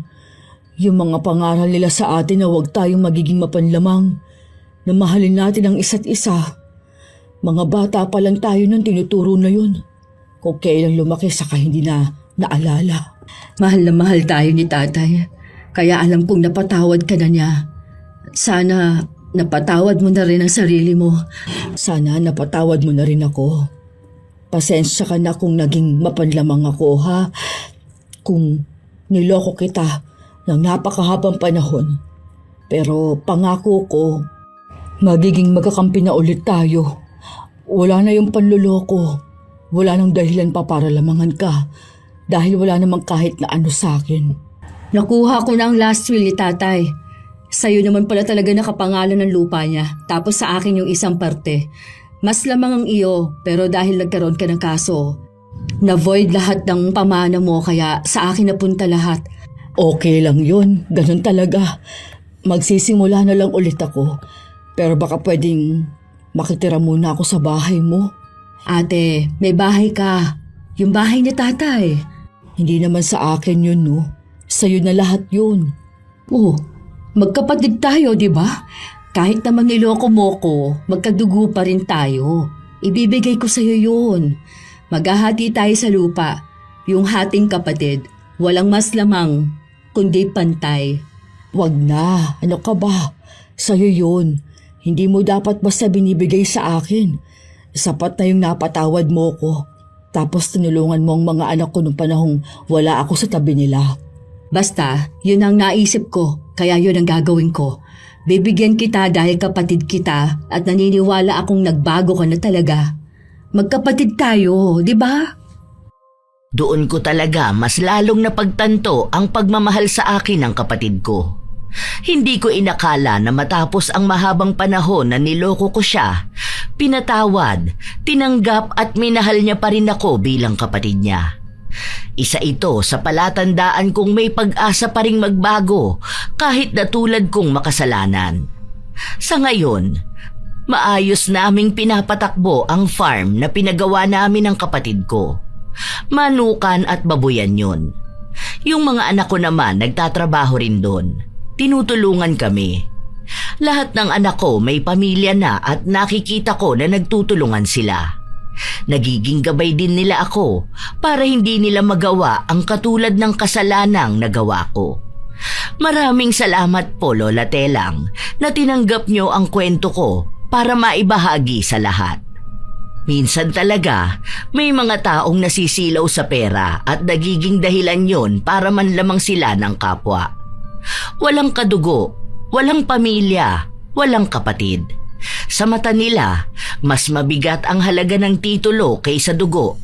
Yung mga pangaral nila sa atin na huwag tayong magiging mapanlamang. Na mahalin natin ang isa't isa. Mga bata pa lang tayo nang tinuturo na yun. Kung kailang lumaki saka hindi na naalala. Mahal na mahal tayo ni tatay. Kaya alam kong napatawad ka na niya. Sana napatawad mo na rin ang sarili mo. Sana napatawad mo na rin ako. Pasensya ka na kung naging mapanlamang ako, ha? Kung niloko kita ng napakahabang panahon. Pero pangako ko, magiging magkakampi na ulit tayo. Wala na yung panluloko. Wala nang dahilan pa para lamangan ka dahil wala namang kahit na ano sa akin. Nakuha ko na ang last will ni tatay. Sa'yo naman pala talaga nakapangalan ng lupa niya. Tapos sa akin yung isang parte. Mas lamang ang iyo pero dahil nagkaroon ka ng kaso, na-void lahat ng pamana mo kaya sa akin napunta lahat. Okay lang yun. Ganun talaga. Magsisimula na lang ulit ako. Pero baka pwedeng makitira muna ako sa bahay mo. Ate, may bahay ka. Yung bahay ni tatay. Hindi naman sa akin yun, no? Sa'yo na lahat yun. Oh, magkapatid tayo, di ba? Kahit naman niloko mo ko, magkadugo pa rin tayo. Ibibigay ko sa'yo yun. Maghahati tayo sa lupa. Yung hating kapatid, walang mas lamang, kundi pantay. Wag na. Ano ka ba? Sa'yo yun. Hindi mo dapat basta binibigay sa akin. Sapat na yung napatawad mo ko. Tapos tinulungan mo ang mga anak ko nung panahong wala ako sa tabi nila. Basta, yun ang naisip ko, kaya yun ang gagawin ko. Bibigyan kita dahil kapatid kita at naniniwala akong nagbago ka na talaga. Magkapatid tayo, di ba? Doon ko talaga mas lalong napagtanto ang pagmamahal sa akin ng kapatid ko. Hindi ko inakala na matapos ang mahabang panahon na niloko ko siya, pinatawad, tinanggap at minahal niya pa rin ako bilang kapatid niya. Isa ito sa palatandaan kong may pag-asa pa ring magbago kahit na tulad kong makasalanan. Sa ngayon, maayos naming pinapatakbo ang farm na pinagawa namin ng kapatid ko. Manukan at babuyan yun. Yung mga anak ko naman nagtatrabaho rin doon. Tinutulungan kami. Lahat ng anak ko may pamilya na at nakikita ko na nagtutulungan sila. Nagiging gabay din nila ako para hindi nila magawa ang katulad ng kasalanang nagawa ko. Maraming salamat po, Lola Telang, na tinanggap nyo ang kwento ko para maibahagi sa lahat. Minsan talaga, may mga taong nasisilaw sa pera at nagiging dahilan yon para manlamang sila ng kapwa. Walang kadugo, walang pamilya, walang kapatid. Sa mata nila, mas mabigat ang halaga ng titulo kaysa dugo.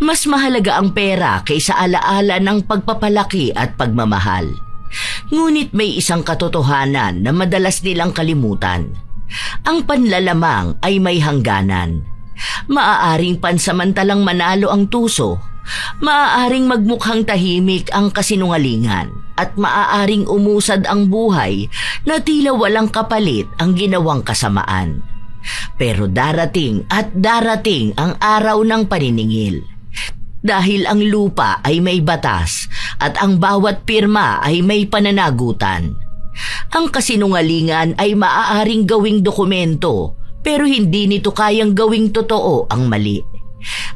Mas mahalaga ang pera kaysa alaala ng pagpapalaki at pagmamahal. Ngunit may isang katotohanan na madalas nilang kalimutan. Ang panlalamang ay may hangganan. Maaaring pansamantalang manalo ang tuso, maaaring magmukhang tahimik ang kasinungalingan, at maaaring umusad ang buhay na tila walang kapalit ang ginawang kasamaan. Pero darating at darating ang araw ng paniningil. Dahil ang lupa ay may batas at ang bawat pirma ay may pananagutan. Ang kasinungalingan ay maaaring gawing dokumento, pero hindi nito kayang gawing totoo ang mali.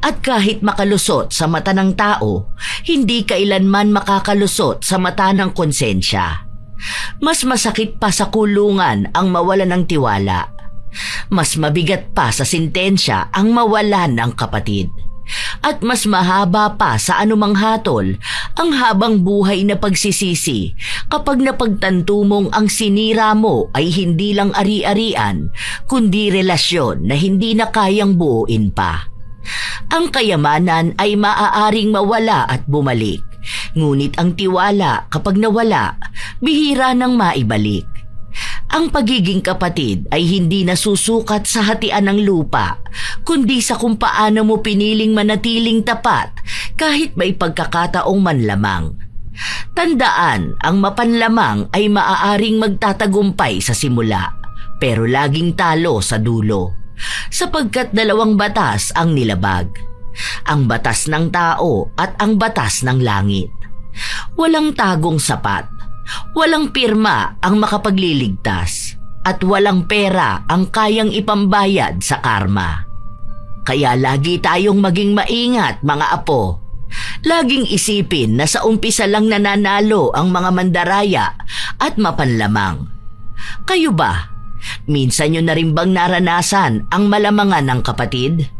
At kahit makalusot sa mata ng tao, hindi kailanman makakalusot sa mata ng konsensya. Mas masakit pa sa kulungan ang mawalan ng tiwala. Mas mabigat pa sa sentensya ang mawalan ng kapatid. At mas mahaba pa sa anumang hatol ang habang buhay na pagsisisi kapag napagtanto mong ang sinira mo ay hindi lang ari-arian kundi relasyon na hindi na kayang buuin pa. Ang kayamanan ay maaaring mawala at bumalik, ngunit ang tiwala kapag nawala, bihira nang maibalik. Ang pagiging kapatid ay hindi nasusukat sa hatian ng lupa, kundi sa kung paano mo piniling manatiling tapat kahit may pagkakataong manlamang. Tandaan, ang mapanlamang ay maaaring magtatagumpay sa simula, pero laging talo sa dulo. Sapagkat dalawang batas ang nilabag. Ang batas ng tao at ang batas ng langit. Walang tagong sapat. Walang pirma ang makapagliligtas at walang pera ang kayang ipambayad sa karma. Kaya lagi tayong maging maingat, mga apo. Laging isipin na sa umpisa lang nananalo ang mga mandaraya at mapanlamang. Kayo ba? Minsan nyo na rin bang naranasan ang malamangan ng kapatid?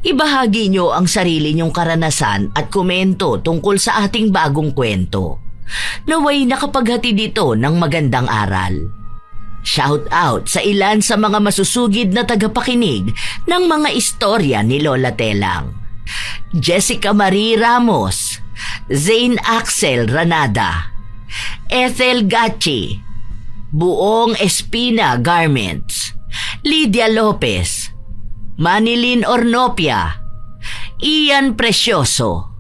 Ibahagi nyo ang sarili nyong karanasan at komento tungkol sa ating bagong kwento. Naway nakapaghati dito ng magandang aral. Shout out sa ilan sa mga masusugid na tagapakinig ng mga istorya ni Lola Telang. Jessica Marie Ramos, Zane Axel Ranada, Ethel Gachi, Buong Espina Garments, Lydia Lopez, Manilin Ornopia, Ian Precioso,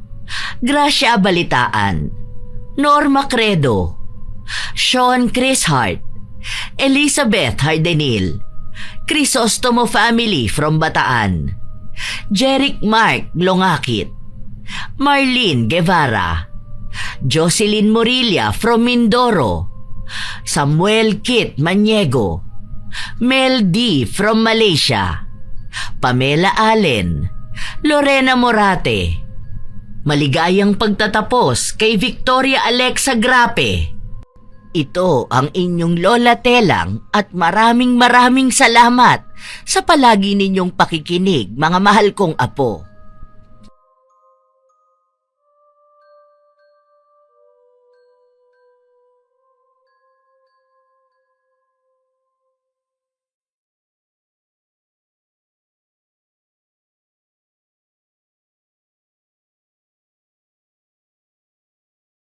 Gracia Balitaan, Norma Credo, Sean Chris Hart, Elizabeth Hardenil, Crisostomo Family from Bataan, Jeric Mark Longakit, Marlene Guevara, Jocelyn Morilla from Mindoro, Samuel Kit Maniego, Mel D from Malaysia, Pamela Allen, Lorena Morate. Maligayang pagtatapos kay Victoria Alexa Grape. Ito ang inyong Lola Telang at maraming salamat sa palagi ninyong pakikinig, mga mahal kong apo.